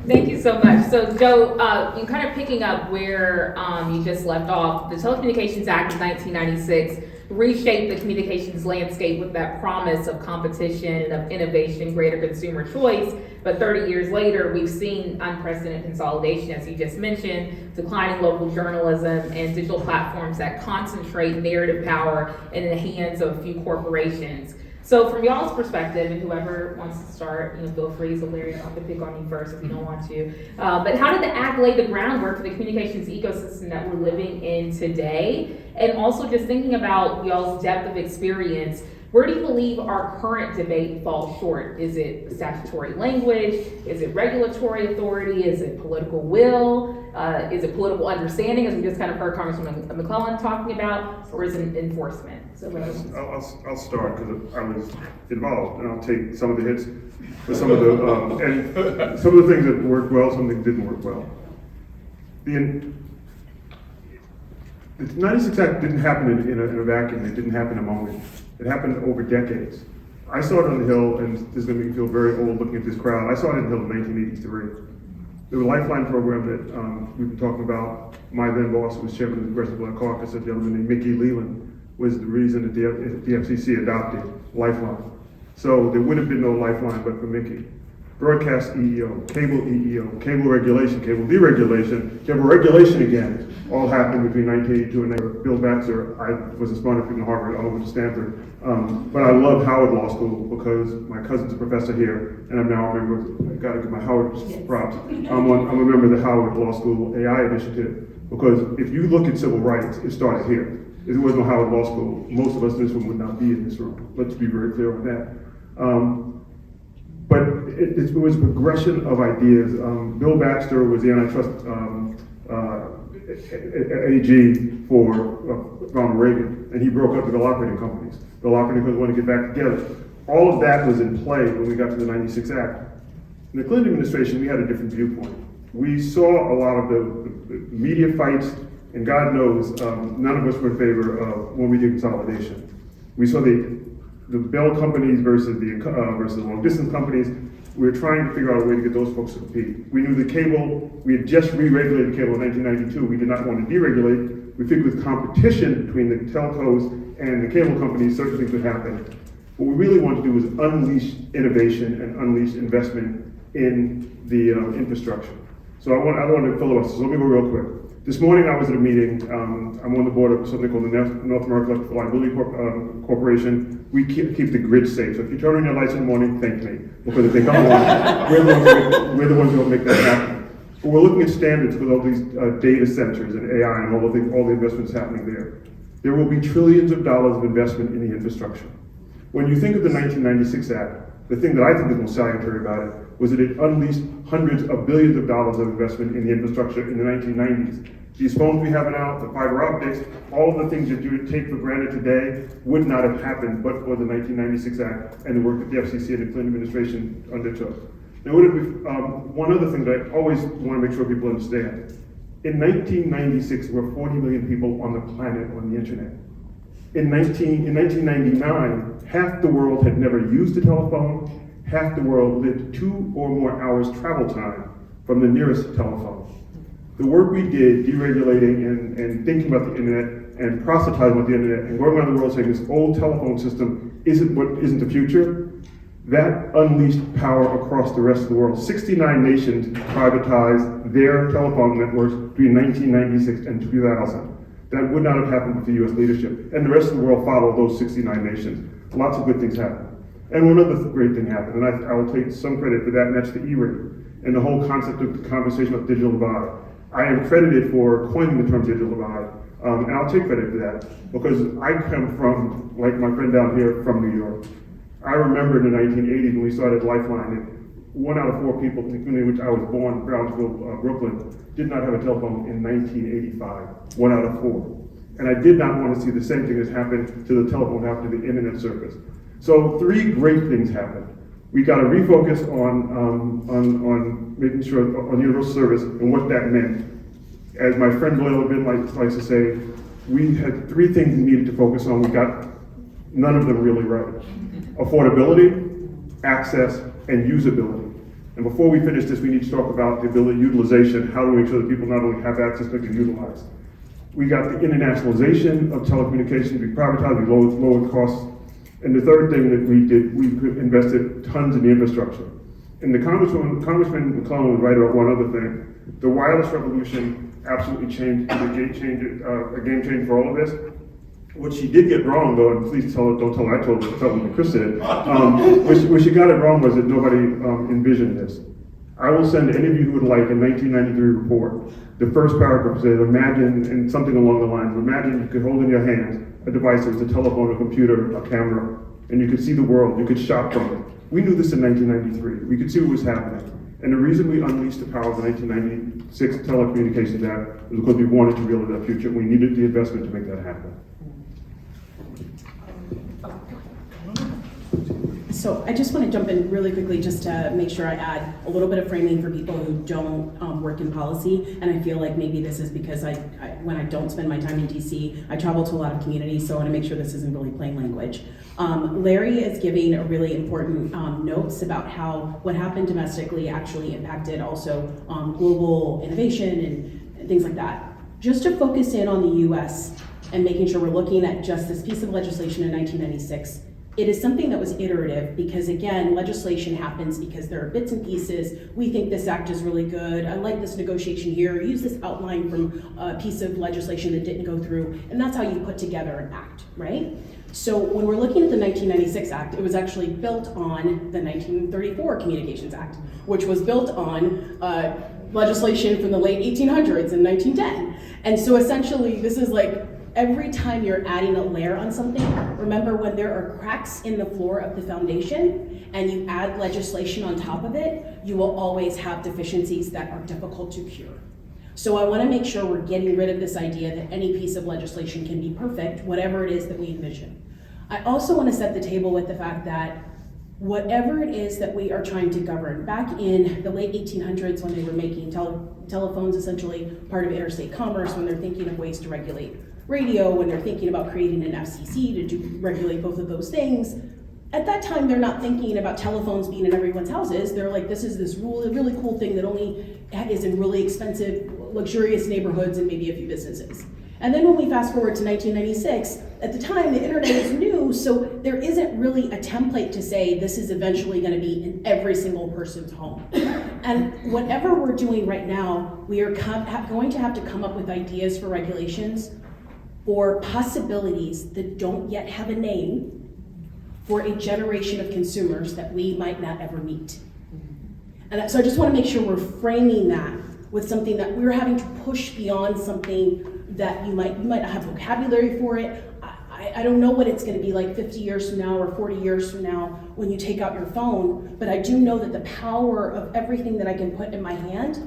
Thank you so much. So Joe, you kind of picking up where you just left off, the Telecommunications Act of 1996 reshaped the communications landscape with that promise of competition and of innovation, greater consumer choice. But 30 years later, we've seen unprecedented consolidation, as you just mentioned, declining local journalism and digital platforms that concentrate narrative power in the hands of a few corporations. So from y'all's perspective, and whoever wants to start, you know, feel free. So Larry, I'll have to pick on you first if you don't want to. But how did the Act lay the groundwork for the communications ecosystem that we're living in today? And also just thinking about y'all's depth of experience, where do you believe our current debate falls short? Is it statutory language? Is it regulatory authority? Is it political will? Is it political understanding, as we just kind of heard Congresswoman McClellan talking about, or is it enforcement? So I'll start because I was involved, and I'll take some of the hits for some of the and some of the things that worked well, some things didn't work well. The 96 Act didn't happen in a vacuum. It didn't happen in a moment. It happened over decades. I saw it on the Hill, and this is going to make me feel very old looking at this crowd. I saw it on the Hill in 1983. The Lifeline program that we've been talking about, my then boss, who was chairman of the Progressive Black Caucus, a gentleman named Mickey Leland, was the reason that the FCC adopted Lifeline. So there would have been no Lifeline but for Mickey. Broadcast EEO, cable regulation, cable deregulation, cable regulation again, all happened between 1982 and Bill Baxter. I was a smart from Harvard, I went to Stanford. But I love Howard Law School because my cousin's a professor here, and I'm now a member, I gotta give my Howard props. I'm a member of the Howard Law School AI initiative, because if you look at civil rights, it started here. If there was no Howard Law School, most of us in this room would not be in this room. Let's be very clear on that. But it was a progression of ideas. Bill Baxter was the antitrust AG for Ronald Reagan, and he broke up the bill operating companies. Bill operating companies wanted to get back together. All of that was in play when we got to the 96 Act. In the Clinton administration, we had a different viewpoint. We saw a lot of the media fights, and God knows, none of us were in favor of more media consolidation. We saw the bell companies versus the long distance companies. We were trying to figure out a way to get those folks to compete. We knew the cable, we had just re-regulated cable in 1992. We did not want to deregulate. We figured with competition between the telcos and the cable companies, certain things would happen. What we really want to do is unleash innovation and unleash investment in the infrastructure. So I don't want to filibuster, so let me go real quick. This morning I was at a meeting, I'm on the board of something called the North America Liability Corporation. We keep the grid safe. So if you turn on your lights in the morning, thank me. Because if they come on, we're the ones who will make that happen. But we're looking at standards with all these data centers and AI and all the investments happening there. There will be trillions of dollars of investment in the infrastructure. When you think of the 1996 Act, the thing that I think is most salutary about it was that it unleashed hundreds of billions of dollars of investment in the infrastructure in the 1990s. These phones we have now, the fiber optics, all of the things that you take for granted today would not have happened but for the 1996 Act and the work that the FCC and the Clinton administration undertook. Now, one other thing that I always want to make sure people understand. In 1996, there were 40 million people on the planet on the internet. In 1999, half the world had never used a telephone, half the world lived 2 or more hours travel time from the nearest telephone. The work we did deregulating and thinking about the internet and proselytizing about the internet and going around the world saying this old telephone system isn't the future, that unleashed power across the rest of the world. 69 nations privatized their telephone networks between 1996 and 2000. That would not have happened with the US leadership. And the rest of the world followed those 69 nations. Lots of good things happened. And one other great thing happened, and I will take some credit for that, and that's the E-rate and the whole concept of the conversation about digital divide. I am credited for coining the term digital divide, and I'll take credit for that because I come from, like my friend down here, from New York. I remember in the 1980s when we started Lifeline, and 1 out of 4 people, including which I was born, Brownsville, Brooklyn, did not have a telephone in 1985. 1 out of 4. And I did not want to see the same thing as happened to the telephone after the internet surfaced. So 3 great things happened. We got to refocus on making sure on universal service and what that meant. As my friend Blair Levin likes to say, we had 3 things we needed to focus on. We got none of them really right. Affordability, access, and usability. And before we finish this, we need to talk about the ability, utilization, how do we make sure that people not only have access, but can utilize. We got the internationalization of telecommunications, we privatized, we lowered costs. And the third thing that we did, we invested tons in the infrastructure. And the Congresswoman McClellan was right about one other thing. The wireless revolution absolutely changed, a game changer for all of this. What she did get wrong, though, and please don't tell her I told her, tell what Chris said, what she got it wrong was that nobody envisioned this. I will send any of you who would like a 1993 report. The first paragraph says, imagine, and something along the lines, imagine you could hold in your hands a device that was a telephone, a computer, a camera, and you could see the world, you could shop from it. We knew this in 1993. We could see what was happening. And the reason we unleashed the power of the 1996 Telecommunications Act was because we wanted to realize that future. We needed the investment to make that happen. So I just want to jump in really quickly just to make sure I add a little bit of framing for people who don't work in policy. And I feel like maybe this is because when I don't spend my time in DC, I travel to a lot of communities, so I want to make sure this isn't really plain language. Larry is giving a really important notes about how what happened domestically actually impacted also global innovation and things like that. Just to focus in on the US and making sure we're looking at just this piece of legislation in 1996, it is something that was iterative because, again, legislation happens because there are bits and pieces. We think this act is really good. I like this negotiation here. Use this outline from a piece of legislation that didn't go through. And that's how you put together an act, right? So when we're looking at the 1996 Act, it was actually built on the 1934 Communications Act, which was built on legislation from the late 1800s in 1910. And so essentially, this is like, every time you're adding a layer on something, remember when there are cracks in the floor of the foundation and you add legislation on top of it, you will always have deficiencies that are difficult to cure. So I want to make sure we're getting rid of this idea that any piece of legislation can be perfect, whatever it is that we envision. I also want to set the table with the fact that whatever it is that we are trying to govern, back in the late 1800s when they were making telephones essentially part of interstate commerce, when they're thinking of ways to regulate radio, when they're thinking about creating an FCC to regulate both of those things, at that time they're not thinking about telephones being in everyone's houses. They're like, this is this really cool thing that only is in really expensive, luxurious neighborhoods and maybe a few businesses. And then when we fast forward to 1996, at the time the internet is new, so there isn't really a template to say this is eventually going to be in every single person's home. And whatever we're doing right now, we are going to have to come up with ideas for regulations or possibilities that don't yet have a name for a generation of consumers that we might not ever meet. And so I just want to make sure we're framing that with something that we're having to push beyond something that you might not have vocabulary for it. I don't know what it's going to be like 50 years from now or 40 years from now when you take out your phone, but I do know that the power of everything that I can put in my hand,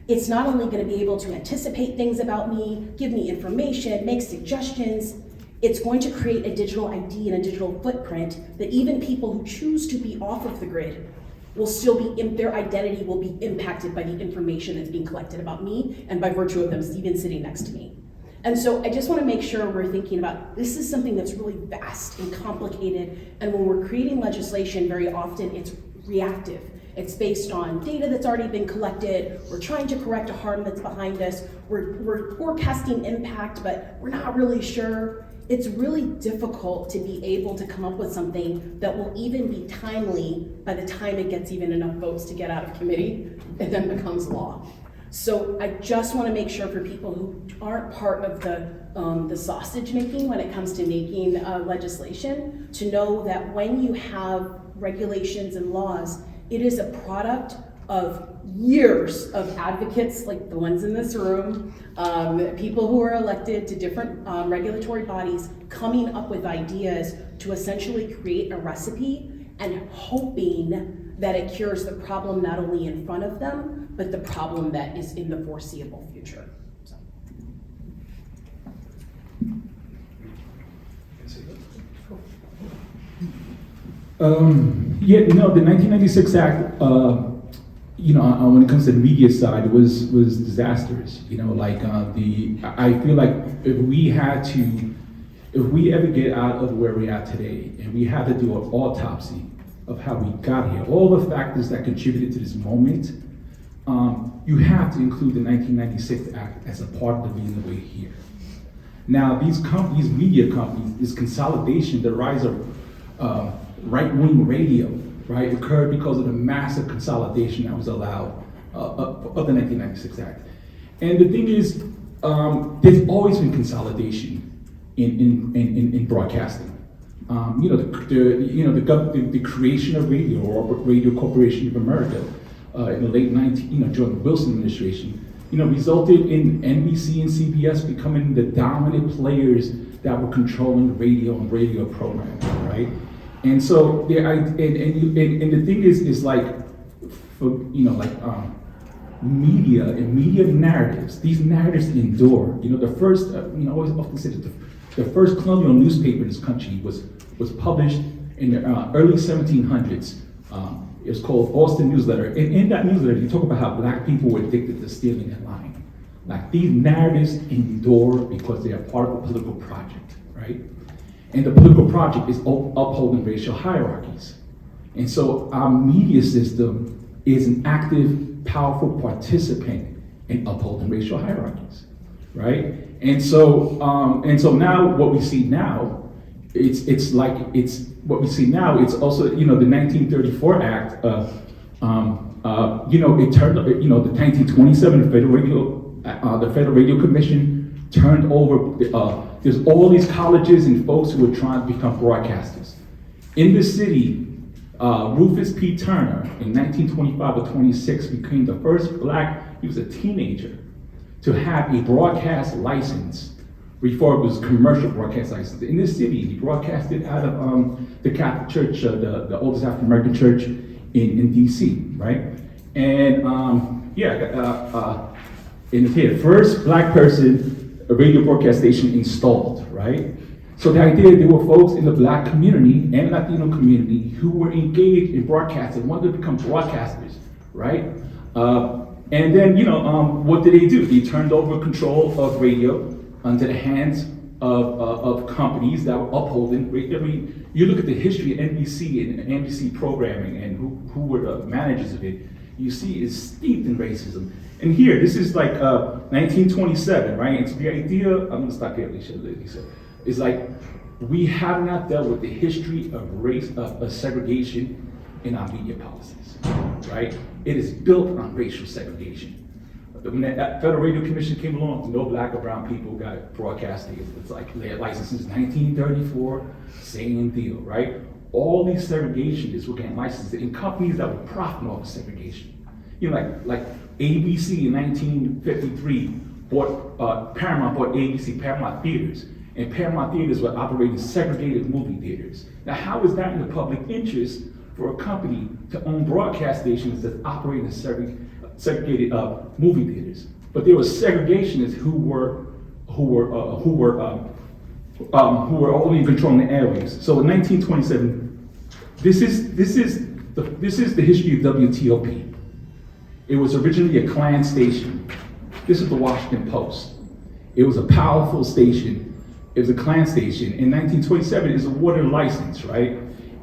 it's not only going to be able to anticipate things about me, give me information, make suggestions, it's going to create a digital ID and a digital footprint that even people who choose to be off of the grid will still be, their identity will be impacted by the information that's being collected about me and by virtue of them even sitting next to me. And so I just want to make sure we're thinking about, this is something that's really vast and complicated, and when we're creating legislation, very often it's reactive. It's based on data that's already been collected, we're trying to correct a harm that's behind us, we're forecasting impact, but we're not really sure. It's really difficult to be able to come up with something that will even be timely by the time it gets even enough votes to get out of committee and then becomes law. So I just want to make sure for people who aren't part of the sausage making when it comes to making legislation, to know that when you have regulations and laws, it is a product of years of advocates like the ones in this room, people who are elected to different regulatory bodies coming up with ideas to essentially create a recipe and hoping that it cures the problem not only in front of them, but the problem that is in the foreseeable future. So. Yeah, no, the 1996 Act, when it comes to the media side, was disastrous. I feel like if we ever get out of where we are today, and we have to do an autopsy of how we got here, all the factors that contributed to this moment, you have to include the 1996 Act as a part of the reason we're here. Now, these media companies, this consolidation, the rise of right-wing radio, right, occurred because of the massive consolidation that was allowed of the 1996 Act. And the thing is, there's always been consolidation in broadcasting. The creation of radio, or Radio Corporation of America, in the late during the Wilson administration, resulted in NBC and CBS becoming the dominant players that were controlling radio and radio programming, right? And so, the thing is like, media and media narratives. These narratives endure. The first, I always often say that the first colonial newspaper in this country was published in the early 1700s. It was called Boston Newsletter. And in that newsletter, you talk about how Black people were addicted to stealing and lying. Like, these narratives endure because they are part of a political project, right? And the political project is upholding racial hierarchies. And so our media system is an active, powerful participant in upholding racial hierarchies, right? And so now what we see now, it's also, the 1934 Act, it turned, the 1927 the Federal Radio Commission turned over, there's all these colleges and folks who were trying to become broadcasters. In this city, Rufus P. Turner, in 1925 or 26, became the first Black, he was a teenager, to have a broadcast license before it was commercial broadcast license. In this city, he broadcasted out of the Catholic Church, the oldest African American church in DC, right? And the first Black person, a radio broadcast station installed, right? So the idea, there were folks in the Black community and Latino community who were engaged in broadcasting, wanted to become broadcasters, right? And then, what did they do? They turned over control of radio into the hands of companies that were upholding radio. I mean, you look at the history of NBC and NBC programming and who were the managers of it. you see is steeped in racism. And here, this is like 1927, right? And so the idea, I'm gonna stop here, Lisa, is like, we have not dealt with the history of race, of segregation in our media policies, right? It is built on racial segregation. When that Federal Radio Commission came along, no black or brown people got broadcasting. It's like they had licenses 1934, same deal, right? All these segregationists were getting licenses in companies that were profiting off of segregation. You know, like ABC in 1953 bought, Paramount bought ABC, Paramount Theaters, and Paramount Theaters were operating segregated movie theaters. Now, how is that in the public interest for a company to own broadcast stations that operate in segregated movie theaters? But there were segregationists who were only controlling the airwaves. So in 1927, this is the history of WTOP. It was originally a Klan station. This is the Washington Post. It was a powerful station. It was a Klan station. In 1927, it's a water license, right?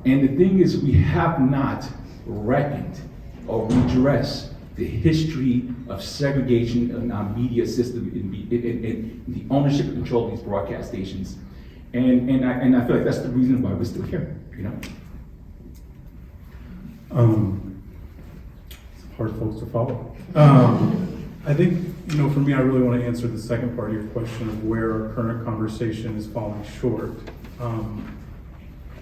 And the thing is, we have not reckoned or redressed the history of segregation in our media system, in the ownership and control of these broadcast stations. And I feel like that's the reason why we're still here, you know? It's hard folks to follow. I think, you know, for me, I really want to answer the second part of your question of where our current conversation is falling short.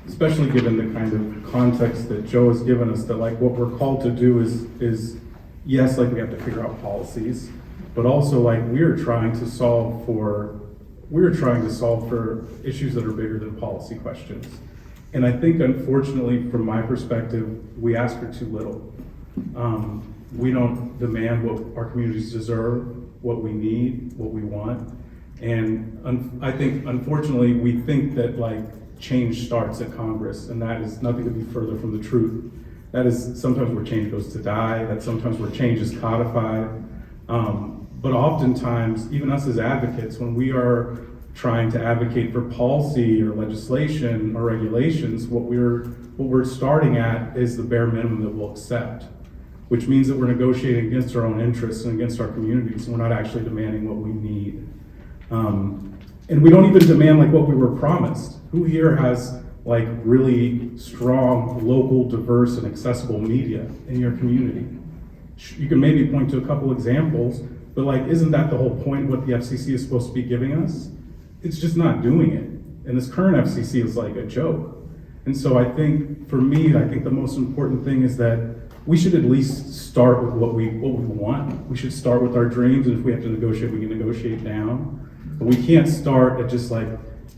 Especially given the kind of context that Joe has given us, that like what we're called to do is yes, like we have to figure out policies, but also like we're trying to solve for issues that are bigger than policy questions. And I think unfortunately, from my perspective, we ask for too little. We don't demand what our communities deserve, what we need, what we want. And I think, unfortunately, we think that like change starts at Congress, and that is nothing to be further from the truth. That is sometimes where change goes to die, that's sometimes where change is codified. But oftentimes, even us as advocates, when we are trying to advocate for policy or legislation or regulations, what we're starting at is the bare minimum that we'll accept, which means that we're negotiating against our own interests and against our communities, and we're not actually demanding what we need. And we don't even demand like what we were promised. Who here has like really strong, local, diverse, and accessible media in your community? You can maybe point to a couple examples, but like, isn't that the whole point of what the FCC is supposed to be giving us? It's just not doing it. And this current FCC is like a joke. And so I think, for me, I think the most important thing is that we should at least start with what we want. We should start with our dreams, and if we have to negotiate, we can negotiate down. But we can't start at just like,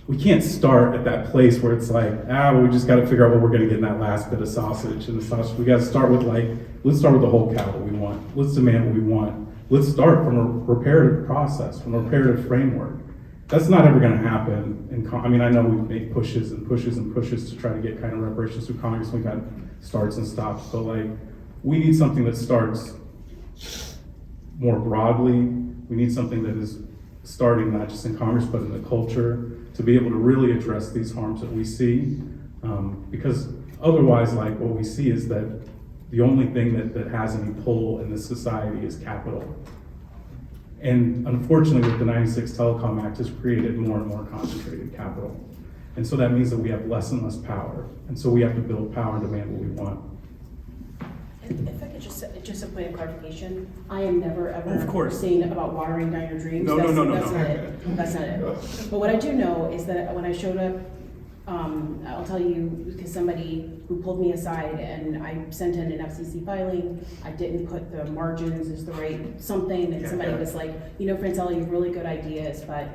we can't start at that place where it's like, well, we just got to figure out what we're going to get in that last bit of sausage. And the sausage, we got to start with like, let's start with the whole cow that we want. Let's demand what we want. Let's start from a reparative process, from a reparative framework. That's not ever going to happen. I mean, I know we've made pushes and pushes and pushes to try to get kind of reparations through Congress. We've got starts and stops, but like, we need something that starts more broadly. We need something that is starting not just in Congress, but in the culture, to be able to really address these harms that we see. Because otherwise, like what we see is that the only thing that has any pull in this society is capital. And unfortunately, with the 96 Telecom Act has created more and more concentrated capital. And so that means that we have less and less power. And so we have to build power and demand what we want. If I could just a point of clarification, I am never ever Of course. saying about watering down your dreams. No. That's not it. That's not it. But what I do know is that when I showed up, I'll tell you, because somebody who pulled me aside and I sent in an FCC filing, I didn't put the margins as the right something, and somebody was like, Francella, you have really good ideas, but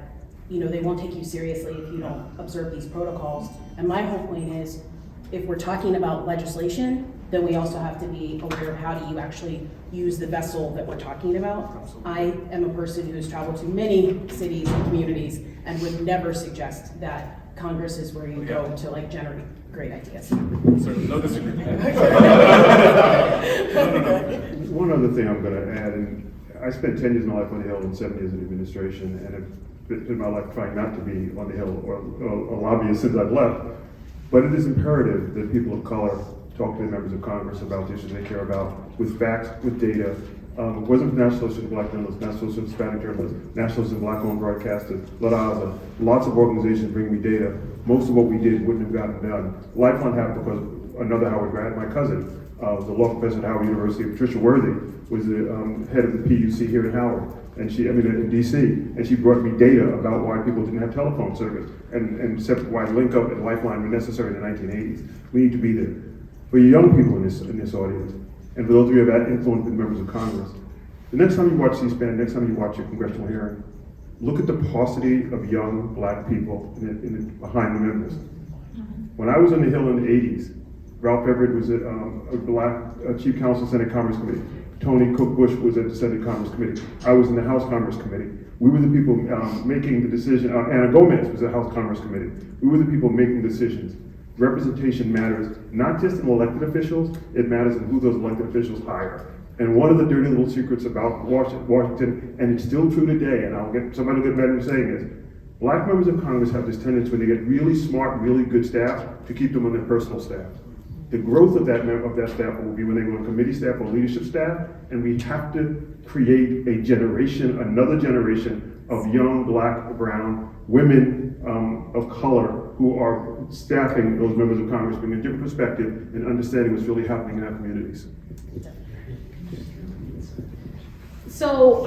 they won't take you seriously if you don't observe these protocols. And my whole point is, if we're talking about legislation, then we also have to be aware of how do you actually use the vessel that we're talking about. Absolutely. I am a person who has traveled to many cities and communities and would never suggest that Congress is where you go to like generate great ideas. Certainly, no disagreement. One other thing I'm going to add, and I spent 10 years of my life on the Hill and 7 years in administration, and have spent my life trying not to be on the Hill or a lobbyist since I've left. But it is imperative that people of color talk to the members of Congress about the issues they care about, with facts, with data. It wasn't National Association of Black Journalists, National Association of Hispanic Journalists, National Association of Black-owned Broadcasters, LADAZA, lots of organizations bring me data. Most of what we did wouldn't have gotten done. Lifeline happened because another Howard grad, my cousin, was a law professor at Howard University. Patricia Worthy was the head of the PUC here in Howard, and in DC, and she brought me data about why people didn't have telephone service, and said why Link Up and Lifeline were necessary in the 1980s. We need to be there. For young people in this audience, and for those of you who have had influence with members of Congress, the next time you watch C-SPAN, next time you watch a congressional hearing, look at the paucity of young black people behind the members. When I was on the Hill in the 80s, Ralph Everett was a black chief counsel, Senate Commerce Committee. Tony Cook Bush was at the Senate Commerce Committee. I was in the House Commerce Committee. We were the people making the decision. Anna Gomez was at the House Commerce Committee. We were the people making decisions. Representation matters, not just in elected officials, it matters in who those elected officials hire. And one of the dirty little secrets about Washington, and it's still true today, and somebody will get mad at me saying this, black members of Congress have this tendency when they get really smart, really good staff, to keep them on their personal staff. The growth of that staff will be when they go to committee staff or leadership staff, and we have to create a generation, another generation of young black, brown, women of color who are staffing those members of Congress, bringing a different perspective and understanding what's really happening in our communities. So,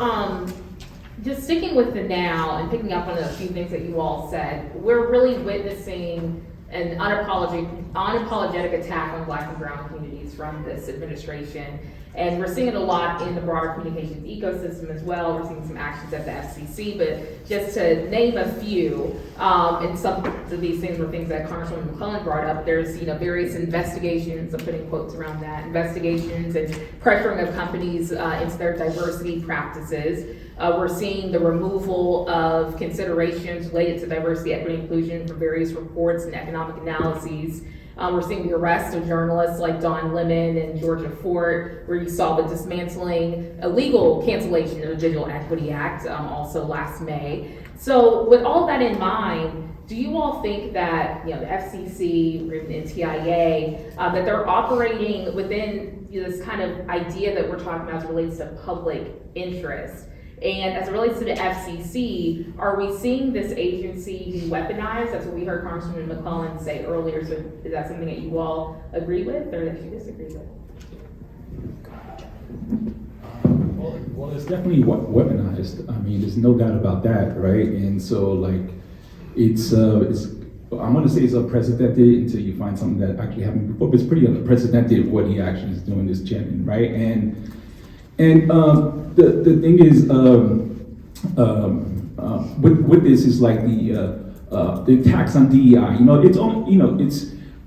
just sticking with the now and picking up on a few things that you all said, we're really witnessing an unapologetic attack on black and brown communities from this administration. And we're seeing it a lot in the broader communications ecosystem as well. We're seeing some actions at the FCC, but just to name a few, and some of these things were things that Congresswoman McClellan brought up. There's various investigations, I'm putting quotes around that, investigations and pressuring of companies into their diversity practices. We're seeing the removal of considerations related to diversity, equity, inclusion from various reports and economic analyses. We're seeing the arrest of journalists like Don Lemon and Georgia Fort, where you saw the dismantling, illegal cancellation of the Digital Equity Act, also last May. So with all that in mind, do you all think that the FCC or even NTIA, that they're operating within this kind of idea that we're talking about as it relates to public interest? And as it relates to the FCC, are we seeing this agency be weaponized? That's what we heard Congresswoman McClellan say earlier. So is that something that you all agree with or that you disagree with? Well, it's definitely weaponized. I mean, there's no doubt about that, right? And so, it's I'm going to say it's unprecedented until you find something that actually happened before, but it's pretty unprecedented what he actually is doing, this chairman, right? And the thing is, with this is like the attacks on DEI.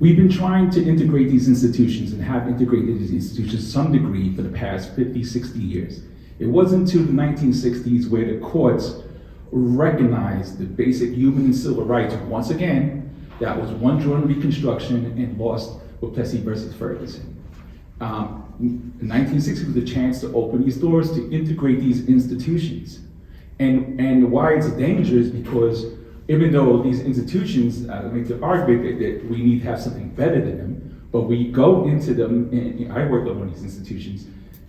We've been trying to integrate these institutions and have integrated these institutions to some degree for the past 50, 60 years. It wasn't until the 1960s where the courts recognized the basic human and civil rights. Once again, that was one Jordan Reconstruction and lost with Plessy versus Ferguson. 1960 was the chance to open these doors to integrate these institutions. And why it's a danger is because even though these institutions, I make the argument that we need to have something better than them, but we go into them, and I work on one of these institutions,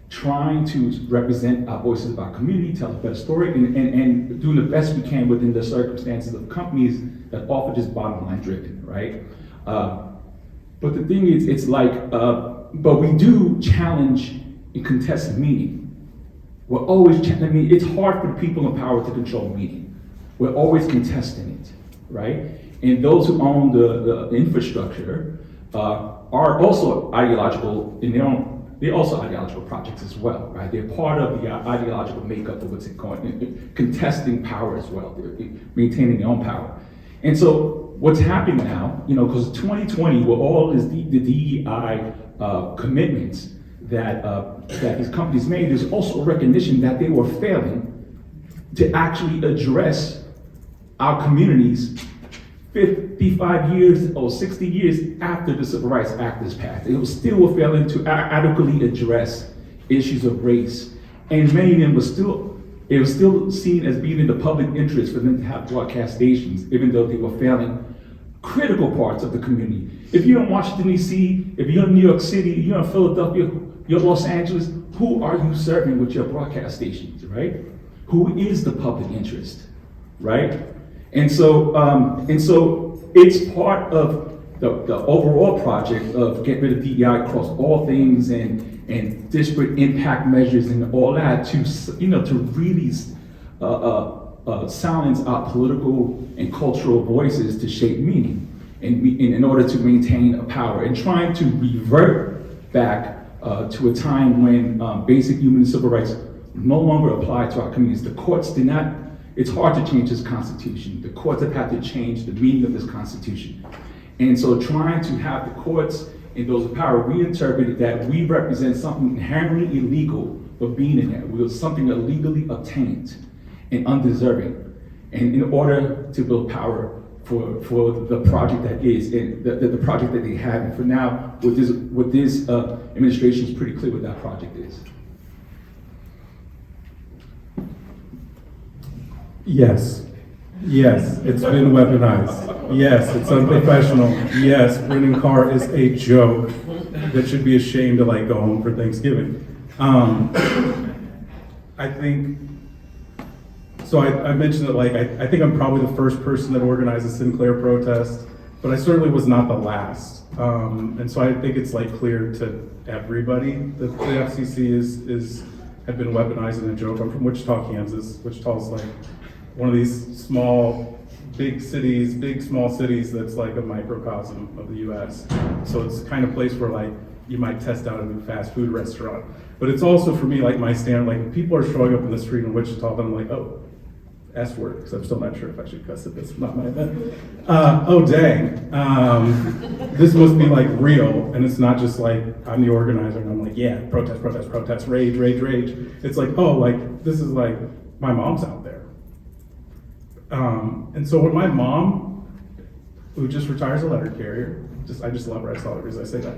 trying to represent our voices of our community, tell a better story, and doing the best we can within the circumstances of companies that offer just bottom line driven, right? But the thing is, it's like, but we do challenge and contest meaning. We're always, it's hard for the people in power to control meaning. We're always contesting it, right? And those who own the infrastructure are also ideological in their own, they're also ideological projects as well, right? They're part of the ideological makeup of what's going, contesting power as well, they're maintaining their own power. And so what's happening now, because 2020, with all is the DEI commitments that these companies made, there's also a recognition that they were failing to actually address our communities 55 years or 60 years after the Civil Rights Act is passed. It was still failing to adequately address issues of race. And many of them it was still seen as being in the public interest for them to have broadcast stations, even though they were failing critical parts of the community. If you're in Washington, D.C., if you're in New York City, you're in Philadelphia, you're Los Angeles, who are you serving with your broadcast stations, right? Who is the public interest, right? And so it's part of the overall project of getting rid of DEI across all things and disparate impact measures and all that to really silence our political and cultural voices to shape meaning and in order to maintain a power and trying to revert back to a time when basic human and civil rights no longer apply to our communities. The courts did not, it's hard to change this Constitution. The courts have had to change the meaning of this Constitution. And so trying to have the courts and those of power reinterpret that we represent something inherently illegal for being in there. We were something illegally obtained and undeserving. And in order to build power for the project that is, and the project that they have, and for now, with this administration is pretty clear what that project is. Yes. Yes, it's been weaponized. Yes, it's unprofessional. Yes, Brendan Carr is a joke that should be ashamed to go home for Thanksgiving. I think, so I mentioned that I think I'm probably the first person that organized a Sinclair protest, but I certainly was not the last. And so I think it's clear to everybody that the FCC had been weaponized in a joke. I'm from Wichita, Kansas. Wichita's one of these small, small cities that's a microcosm of the US. So it's the kind of place where you might test out a new fast food restaurant. But it's also for me my stand, people are showing up in the street in Wichita, and I'm oh, S word, because I'm still not sure if I should cuss at this, not my event. Oh dang, this must be real, and it's not just I'm the organizer and I'm yeah, protest, rage. It's this is my mom's out there. And so when my mom, who just retires a letter carrier, I just love her, I saw her as I say that,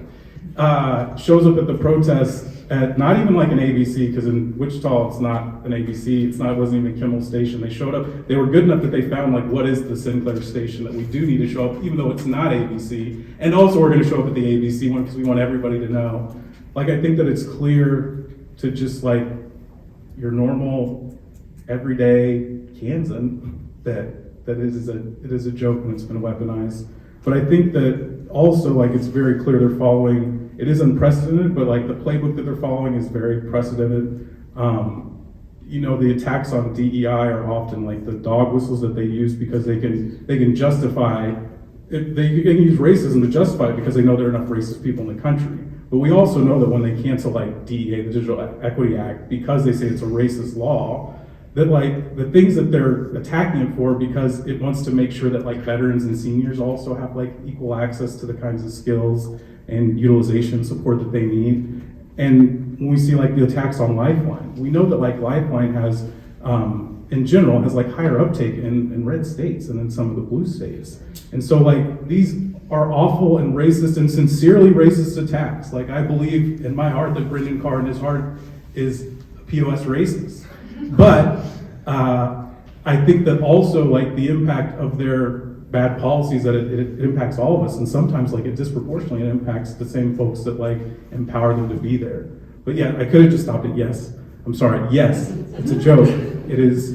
shows up at the protest at not even an ABC, because in Wichita it's not an ABC, it wasn't even Kimmel station. They showed up, they were good enough that they found what is the Sinclair station that we do need to show up, even though it's not ABC. And also we're gonna show up at the ABC one because we want everybody to know. I think that it's clear to just your normal, everyday Kansan that it is a joke and it's been weaponized. But I think that also it's very clear they're following, it is unprecedented, but the playbook that they're following is very precedented. The attacks on DEI are often the dog whistles that they use because they can justify, they can use racism to justify it because they know there are enough racist people in the country. But we also know that when they cancel DEA, the Digital Equity Act, because they say it's a racist law, that the things that they're attacking it for because it wants to make sure that veterans and seniors also have equal access to the kinds of skills and utilization support that they need. And when we see the attacks on Lifeline, we know that Lifeline has, in general, has higher uptake in red states and in some of the blue states. And so these are awful and racist and sincerely racist attacks. I believe in my heart that Brendan Carr in his heart is POS racist. But I think that also the impact of their bad policies, that it impacts all of us, and sometimes it disproportionately impacts the same folks that empower them to be there. But yeah, I could have just stopped at yes. I'm sorry, yes, it's a joke. It's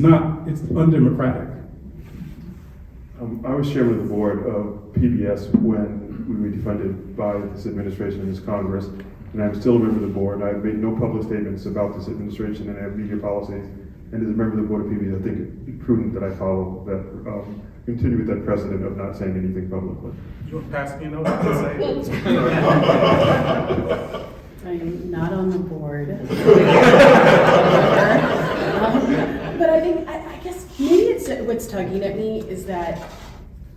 undemocratic. I was chairman of the board of PBS when we were defunded by this administration and this Congress. And I'm still a member of the board. I've made no public statements about this administration and our media policies. And as a member of the board of PBS, I think it's prudent that I follow that, continue with that precedent of not saying anything publicly. You want to pass me a note to say? I am not on the board. But I guess maybe what's tugging at me is that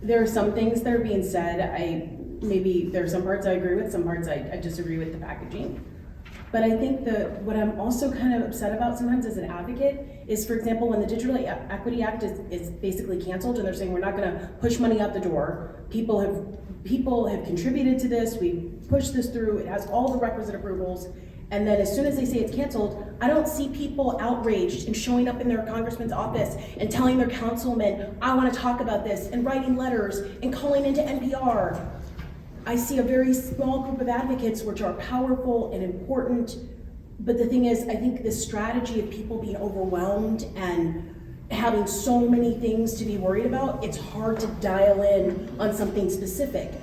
there are some things that are being said. Maybe there are some parts I agree with, some parts I disagree with the packaging. But I think that what I'm also kind of upset about sometimes as an advocate is, for example, when the Digital Equity Act is basically canceled and they're saying we're not gonna push money out the door. People have contributed to this, we pushed this through, it has all the requisite approvals, And then as soon as they say it's canceled, I don't see people outraged and showing up in their congressman's office and telling their councilman, I want to talk about this, and writing letters and calling into NPR. I see a very small group of advocates which are powerful and important. But the thing is, I think the strategy of people being overwhelmed and having so many things to be worried about, it's hard to dial in on something specific.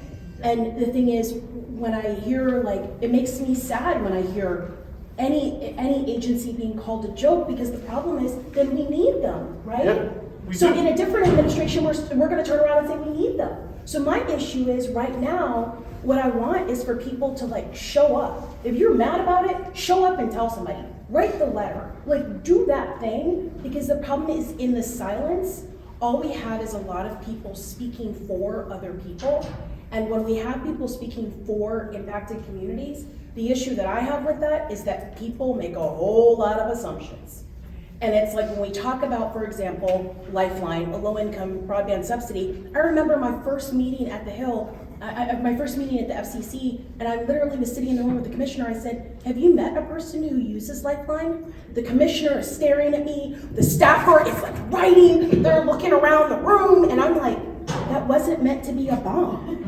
And the thing is, when I hear, like, it makes me sad when I hear any agency being called a joke, because the problem is then we need them, right? Yeah, so in a different administration, we're gonna turn around and say we need them. So my issue is right now, what I want is for people to like show up. If you're mad about it, show up and tell somebody. Write the letter, like do that thing, because the problem is in the silence, all we have is a lot of people speaking for other people. And when we have people speaking for impacted communities, the issue that I have with that is that people make a whole lot of assumptions. And it's like when we talk about, for example, Lifeline, a low-income broadband subsidy, I remember my first meeting at the Hill, my first meeting at the FCC, and I literally was sitting in the room with the commissioner. I said, have you met a person who uses Lifeline? The commissioner is staring at me, the staffer is like writing, they're looking around the room, and I'm like, that wasn't meant to be a bomb.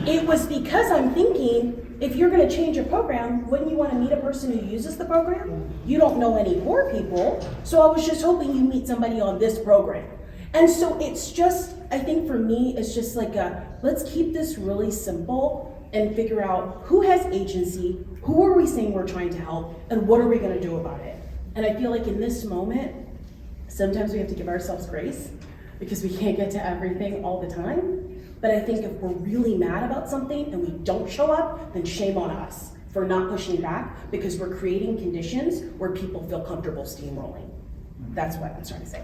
It was because I'm thinking, if you're gonna change a program, wouldn't you wanna meet a person who uses the program? You don't know any poor people, so I was just hoping you meet somebody on this program. And so it's just, I think for me, it's just like let's keep this really simple and figure out who has agency, who are we saying we're trying to help, and what are we gonna do about it? And I feel like in this moment, sometimes we have to give ourselves grace because we can't get to everything all the time. But I think if we're really mad about something and we don't show up, then shame on us for not pushing back, because we're creating conditions where people feel comfortable steamrolling. That's what I'm trying to say.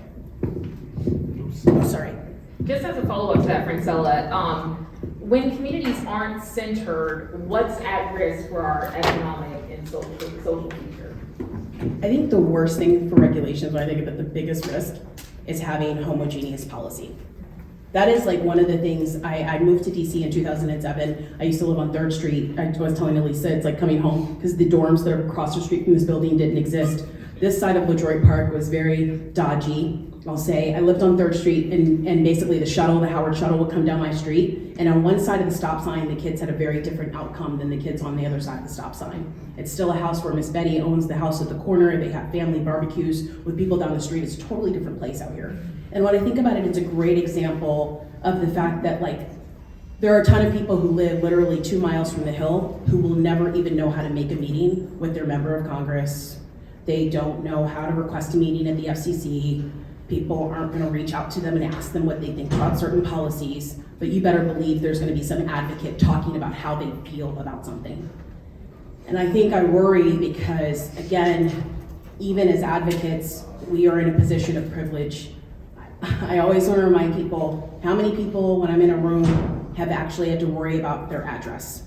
Oh, sorry. Just as a follow-up to that, Francella, when communities aren't centered, what's at risk for our economic and social future? I think the worst thing for regulations, when I think about the biggest risk, is having homogeneous policy. That is like one of the things, I moved to DC in 2007. I used to live on 3rd Street. I was telling Elisa, it's like coming home, because the dorms that are across the street from this building didn't exist. This side of LaJoy Park was very dodgy, I'll say. I lived on 3rd Street, and basically the Howard shuttle would come down my street, and on one side of the stop sign, the kids had a very different outcome than the kids on the other side of the stop sign. It's still a house where Miss Betty owns the house at the corner. They have family barbecues with people down the street. It's a totally different place out here. And when I think about it, it's a great example of the fact that, like, there are a ton of people who live literally 2 miles from the Hill who will never even know how to make a meeting with their member of Congress. They don't know how to request a meeting at the FCC. People aren't gonna reach out to them and ask them what they think about certain policies, but you better believe there's gonna be some advocate talking about how they feel about something. And I think I worry because, again, even as advocates, we are in a position of privilege. I always want to remind people, how many people, when I'm in a room, have actually had to worry about their address?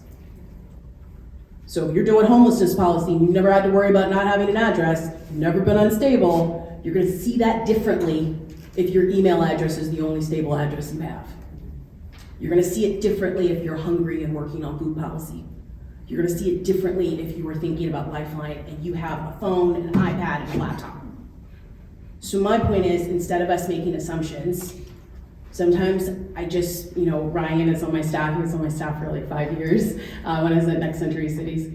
So if you're doing homelessness policy and you've never had to worry about not having an address, you've never been unstable, you're going to see that differently if your email address is the only stable address you have. You're going to see it differently if you're hungry and working on food policy. You're going to see it differently if you were thinking about Lifeline and you have a phone, an iPad, and a laptop. So my point is, instead of us making assumptions, sometimes I just, Ryan is on my staff, he was on my staff for like 5 years when I was at Next Century Cities.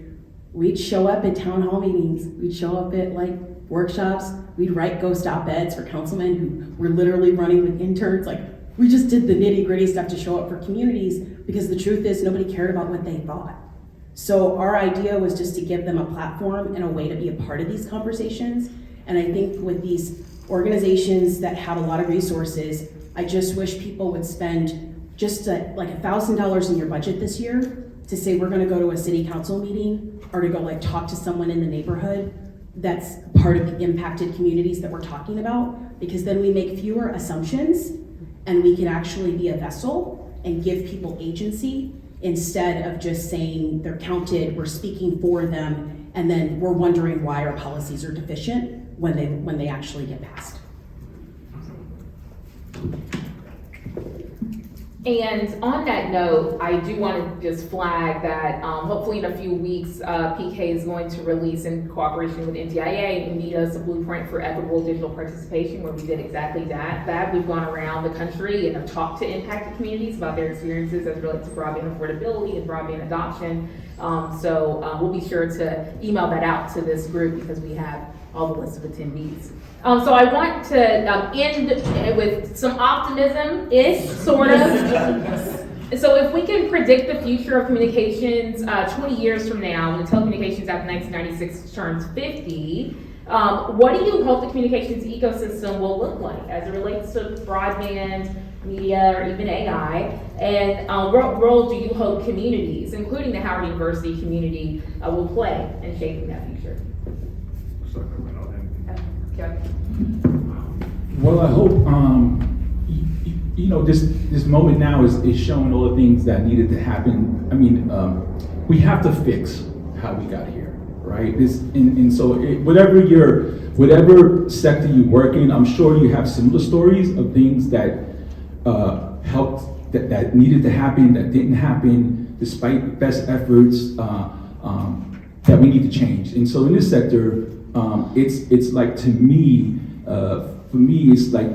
We'd show up at town hall meetings, we'd show up at like workshops, we'd write ghost op-eds for councilmen who were literally running with interns. Like, we just did the nitty-gritty stuff to show up for communities, because the truth is nobody cared about what they thought. So our idea was just to give them a platform and a way to be a part of these conversations. And I think with these organizations that have a lot of resources, I just wish people would spend just like $1,000 in your budget this year to say we're gonna go to a city council meeting, or to go like talk to someone in the neighborhood that's part of the impacted communities that we're talking about, because then we make fewer assumptions and we can actually be a vessel and give people agency, instead of just saying they're counted, we're speaking for them, and then we're wondering why our policies are deficient when they actually get passed. And on that note, I do want to just flag that hopefully in a few weeks, PK is going to release in cooperation with NTIA and NEDA's blueprint for equitable digital participation, where we did exactly that. We've gone around the country and have talked to impacted communities about their experiences as it relates to broadband affordability and broadband adoption. So we'll be sure to email that out to this group because we have all the list of attendees. So I want to end with some optimism-ish, sort of. So if we can predict the future of communications 20 years from now, when the Telecommunications Act of 1996 turns 50, what do you hope the communications ecosystem will look like as it relates to broadband, media, or even AI? And what role do you hope communities, including the Howard University community, will play in shaping that future? Well, I hope, this moment now is showing all the things that needed to happen. I mean, we have to fix how we got here, right? Whatever sector you work in, I'm sure you have similar stories of things that helped, that needed to happen, that didn't happen, despite best efforts, that we need to change. And so in this sector, it's like, to me, for me, it's like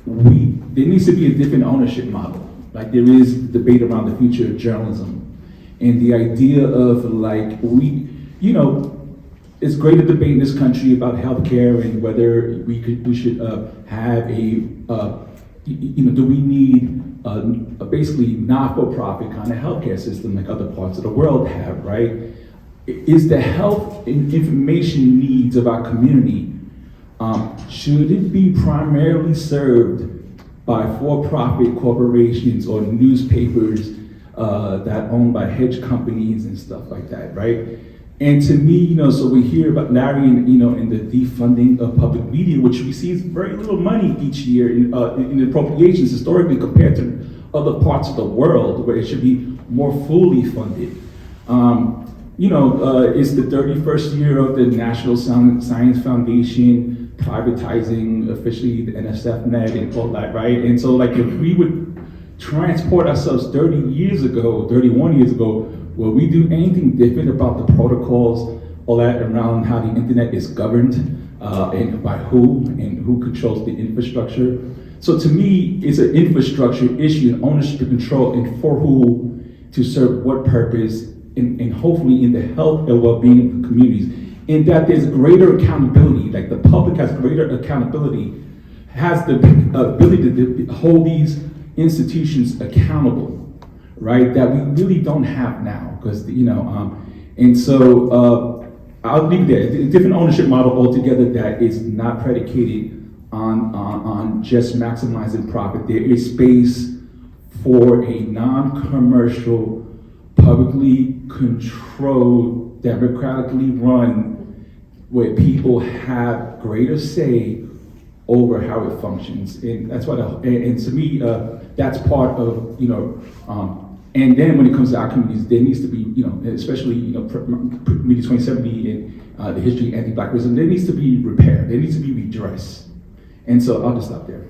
there needs to be a different ownership model. Like, there is debate around the future of journalism, and the idea of like it's great to debate in this country about healthcare and whether we should have do we need a basically not-for-profit kind of healthcare system like other parts of the world have, right? Is the health and information needs of our community, should it be primarily served by for-profit corporations or newspapers that are owned by hedge companies and stuff like that, right? And to me, so we hear about Larry in the defunding of public media, which we see is very little money each year in appropriations historically compared to other parts of the world where it should be more fully funded. It's the 31st year of the National Science Foundation privatizing officially the NSF-Net and all that, right? And so, like, if we would transport ourselves 31 years ago, will we do anything different about the protocols, all that around how the internet is governed, and by who, and who controls the infrastructure? So to me, it's an infrastructure issue, an ownership and control, and for who, to serve what purpose, and hopefully in the health and well-being of the communities. In that there's greater accountability, like the public has greater accountability, has the ability to hold these institutions accountable, right? That we really don't have now, because and so I'll leave it there. A different ownership model altogether that is not predicated on just maximizing profit. There is space for a non-commercial, publicly controlled, democratically run, where people have greater say over how it functions. And that's what, and to me, that's part of, and then when it comes to our communities, there needs to be, especially, Media 2070 and the history of anti-Blackerism, there needs to be repair, there needs to be redress. And so I'll just stop there.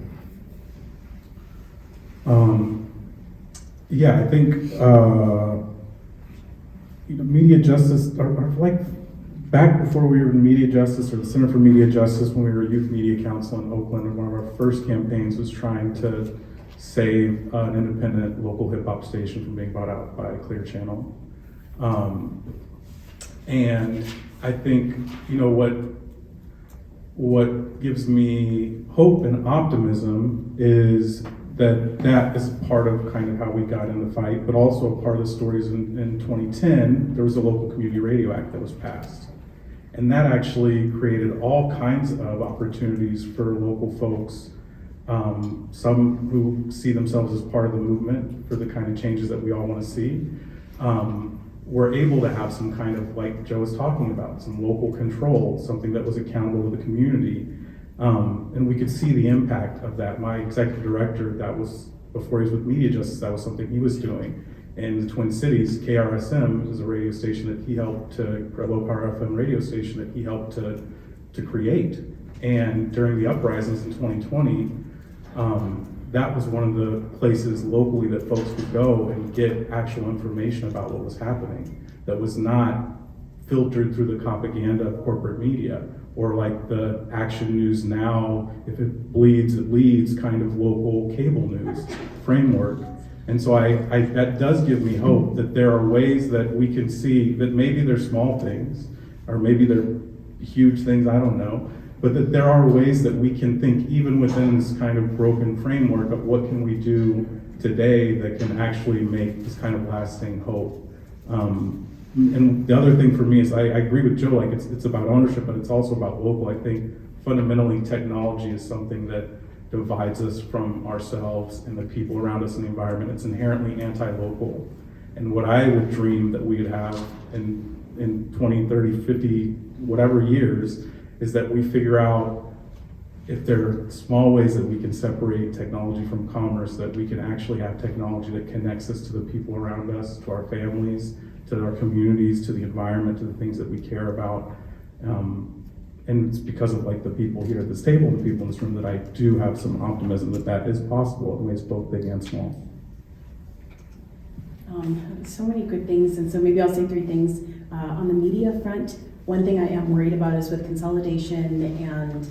Yeah, I think, media justice, or like back before we were in media justice or the Center for Media Justice, when we were Youth Media Council in Oakland, and one of our first campaigns was trying to save an independent local hip hop station from being bought out by Clear Channel. And I think, what gives me hope and optimism is that is part of kind of how we got in the fight, but also a part of the stories in 2010, there was a local community radio act that was passed. And that actually created all kinds of opportunities for local folks, some who see themselves as part of the movement for the kind of changes that we all want to see, were able to have some kind of, like Joe was talking about, some local control, something that was accountable to the community. And we could see the impact of that. My executive director, that was, before he was with Media Justice, that was something he was doing. In the Twin Cities, KRSM is a radio station that he helped to, a low power FM radio station that he helped to create. And during the uprisings in 2020, that was one of the places locally that folks would go and get actual information about what was happening that was not filtered through the propaganda of corporate media, or like the Action News Now, if it bleeds, it leads kind of local cable news framework. And so that does give me hope that there are ways that we can see that maybe they're small things, or maybe they're huge things, I don't know, but that there are ways that we can think even within this kind of broken framework of what can we do today that can actually make this kind of lasting hope. And the other thing for me is I agree with Joe, like it's about ownership, but it's also about local. I think fundamentally technology is something that divides us from ourselves and the people around us in the environment. It's inherently anti-local. And what I would dream that we could have in 20, 30, 50, whatever years, is that we figure out if there are small ways that we can separate technology from commerce, that we can actually have technology that connects us to the people around us, to our families, to our communities, to the environment, to the things that we care about. And it's because of like the people here at this table, the people in this room, that I do have some optimism that is possible in ways both big and small. So many good things, and so maybe I'll say three things. On the media front, one thing I am worried about is with consolidation and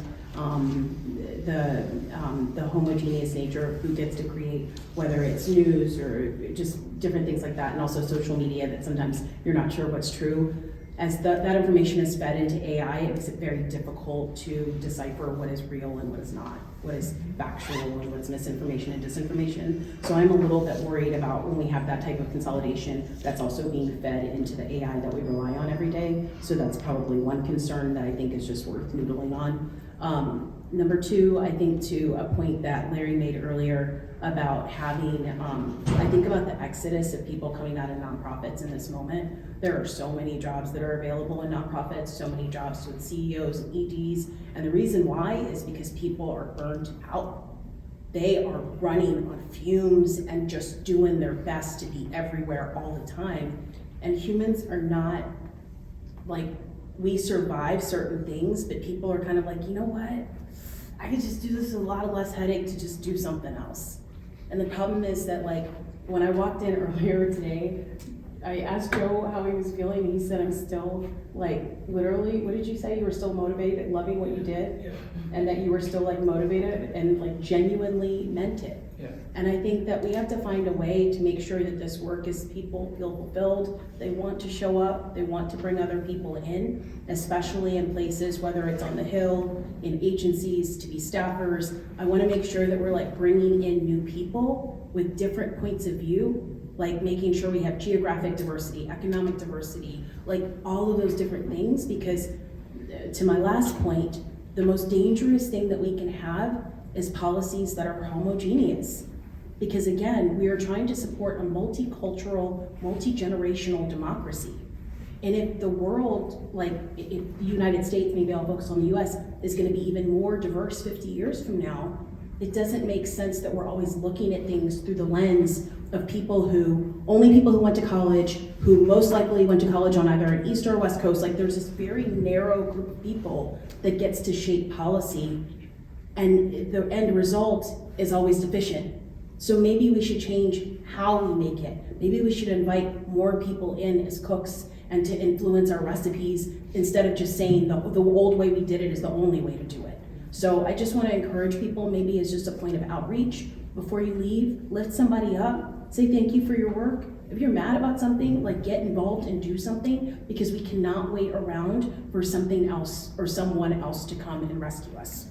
the homogeneous nature of who gets to create, whether it's news or just different things like that, and also social media, that sometimes you're not sure what's true. As that information is fed into AI, it makes it very difficult to decipher what is real and what is not, what is factual and what's misinformation and disinformation. So I'm a little bit worried about when we have that type of consolidation that's also being fed into the AI that we rely on every day. So that's probably one concern that I think is just worth noodling on. Number two, I think to a point that Larry made earlier about having, I think about the exodus of people coming out of nonprofits in this moment. There are so many jobs that are available in nonprofits, so many jobs with CEOs and EDs, and the reason why is because people are burnt out. They are running on fumes and just doing their best to be everywhere all the time. And humans are not like, we survive certain things, but people are kind of like, you know what? I could just do this with a lot of less headache to just do something else. And the problem is that, like, when I walked in earlier today, I asked Joe how he was feeling, and he said, I'm still, like, literally, what did you say? You were still motivated, loving what you did? Yeah. And that you were still, like, motivated and, like, genuinely meant it. Yeah. And I think that we have to find a way to make sure that this work is people feel fulfilled, they want to show up, they want to bring other people in, especially in places, whether it's on the Hill, in agencies, to be staffers. I want to make sure that we're like bringing in new people with different points of view, like making sure we have geographic diversity, economic diversity, like all of those different things, because to my last point, the most dangerous thing that we can have is policies that are homogeneous. Because again, we are trying to support a multicultural, multi-generational democracy. And if the world, like if the United States, maybe I'll focus on the US, is gonna be even more diverse 50 years from now, it doesn't make sense that we're always looking at things through the lens of only people who went to college, who most likely went to college on either an East or West Coast. Like there's this very narrow group of people that gets to shape policy, and the end result is always deficient. So maybe we should change how we make it. Maybe we should invite more people in as cooks and to influence our recipes instead of just saying the old way we did it is the only way to do it. So I just want to encourage people, maybe it's just a point of outreach. Before you leave, lift somebody up, say thank you for your work. If you're mad about something, like get involved and do something, because we cannot wait around for something else or someone else to come and rescue us.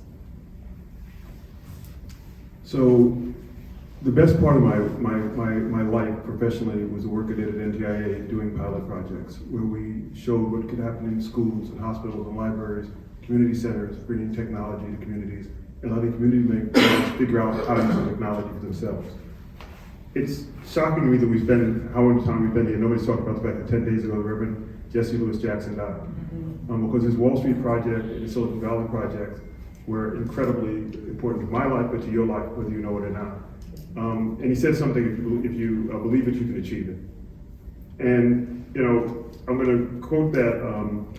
So the best part of my life professionally was the work I did at NTIA doing pilot projects where we showed what could happen in schools and hospitals and libraries, community centers, bringing technology to communities and letting community members figure out how to use the technology for themselves. It's shocking to me that we spend how much time we've been here. Nobody's talked about the fact that 10 days ago the Reverend Jesse Lewis Jackson died. Because his Wall Street project and his Silicon Valley project were incredibly important to my life, but to your life, whether you know it or not. And he said something, if you believe it, you can achieve it. And, you know, I'm gonna quote that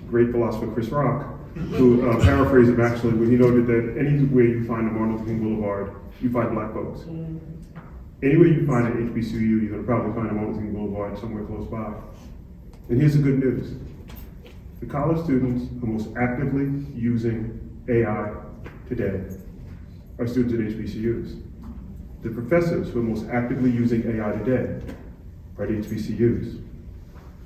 great philosopher, Chris Rock, who paraphrased him actually when he noted that anywhere you find a Martin Luther King Boulevard, you find black folks. Anywhere you find an HBCU, you're gonna probably find a Martin Luther King Boulevard somewhere close by. And here's the good news. The college students who are most actively using AI today are students at HBCUs. The professors who are most actively using AI today are at HBCUs.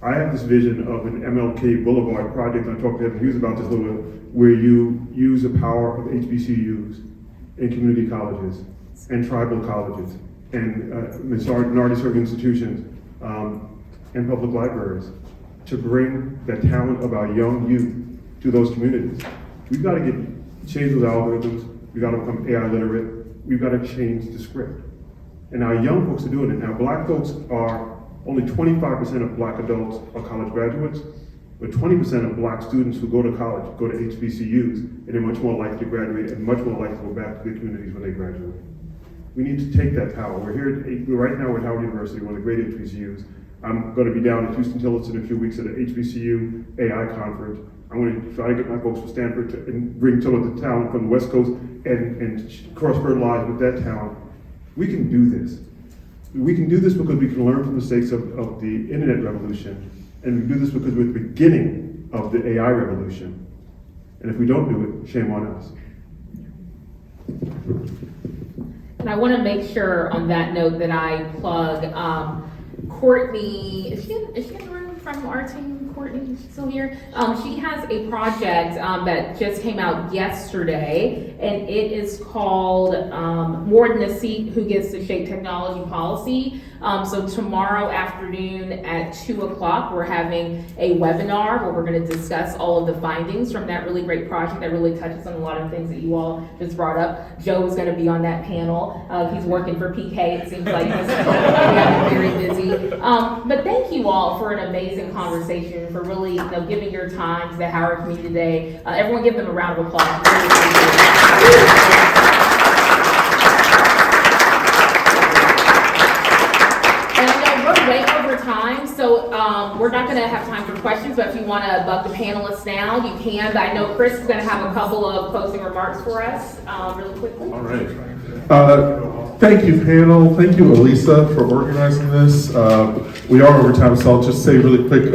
I have this vision of an MLK Boulevard project, and I talked to Hughes about this a little bit, where you use the power of HBCUs in community colleges and tribal colleges and minority-serving institutions and public libraries to bring the talent of our young youth to those communities. We've got to change those algorithms. We've got to become AI literate. We've got to change the script. And our young folks are doing it. Now, black folks are only 25% of black adults are college graduates, but 20% of black students who go to college go to HBCUs, and they're much more likely to graduate and much more likely to go back to their communities when they graduate. We need to take that power. Right now we're at Howard University, one of the great HBCUs. I'm going to be down at Houston-Tillotson in a few weeks at an HBCU AI conference. I'm going to try to get my folks from Stanford and bring some of the talent from the West Coast and cross-fertilize with that talent. We can do this. We can do this because we can learn from the mistakes of the internet revolution, and we do this because we're at the beginning of the AI revolution. And if we don't do it, shame on us. And I want to make sure on that note that I plug Courtney. Is she in the room from our team? Courtney, she's still here. She has a project that just came out yesterday, and it is called More Than a Seat, Who Gets to Shape Technology Policy. So tomorrow afternoon at 2:00, we're having a webinar where we're going to discuss all of the findings from that really great project that really touches on a lot of things that you all just brought up. Joe is going to be on that panel. He's working for PK. It seems like he's very busy. But thank you all for an amazing conversation, for really giving your time to the Howard community today. Everyone give them a round of applause. Really appreciate it. Way over time, so we're not going to have time for questions, but if you want to bug the panelists now, you can. But I know Chris is going to have a couple of closing remarks for us really quickly. All right. Thank you, panel. Thank you, Elisa, for organizing this. We are over time, so I'll just say really quick,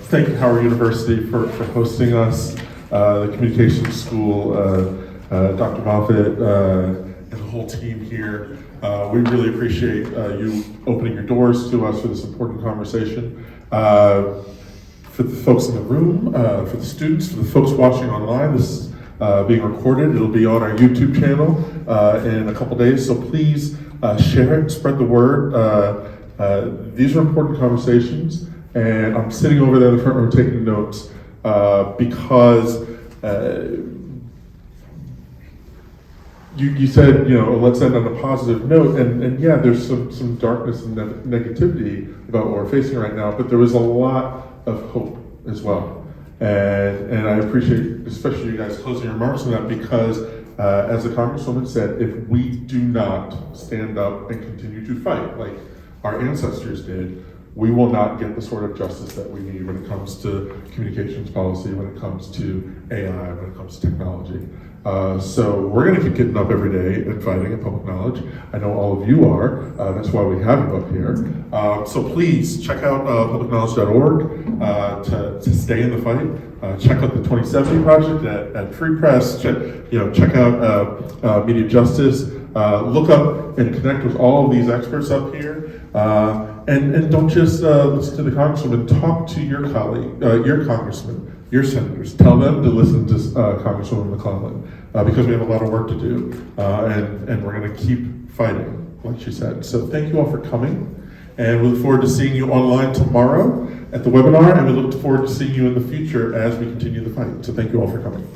thank you, Howard University, for hosting us, the Communications School, Dr. Moffitt, and the whole team here. We really appreciate you opening your doors to us for this important conversation. For the folks in the room, for the students, for the folks watching online, this is being recorded. It'll be on our YouTube channel in a couple days, so please share it, spread the word. These are important conversations, and I'm sitting over there in the front row taking notes because you said, let's end on a positive note, and yeah, there's some darkness and negativity about what we're facing right now, but there was a lot of hope as well. And I appreciate, especially you guys closing your remarks on that, because as the Congresswoman said, if we do not stand up and continue to fight like our ancestors did, we will not get the sort of justice that we need when it comes to communications policy, when it comes to AI, when it comes to technology. So we're going to keep getting up every day and fighting at Public Knowledge. I know all of you are. That's why we have you up here. So please check out publicknowledge.org to stay in the fight. Check out the 2070 project at Free Press. Check out Media Justice. Look up and connect with all of these experts up here. And don't just listen to the Congresswoman. Talk to your colleague, your congressman, your senators. Tell them to listen to Congresswoman McClellan because we have a lot of work to do, and we're going to keep fighting, like she said. So thank you all for coming, and we look forward to seeing you online tomorrow at the webinar, and we look forward to seeing you in the future as we continue the fight. So thank you all for coming.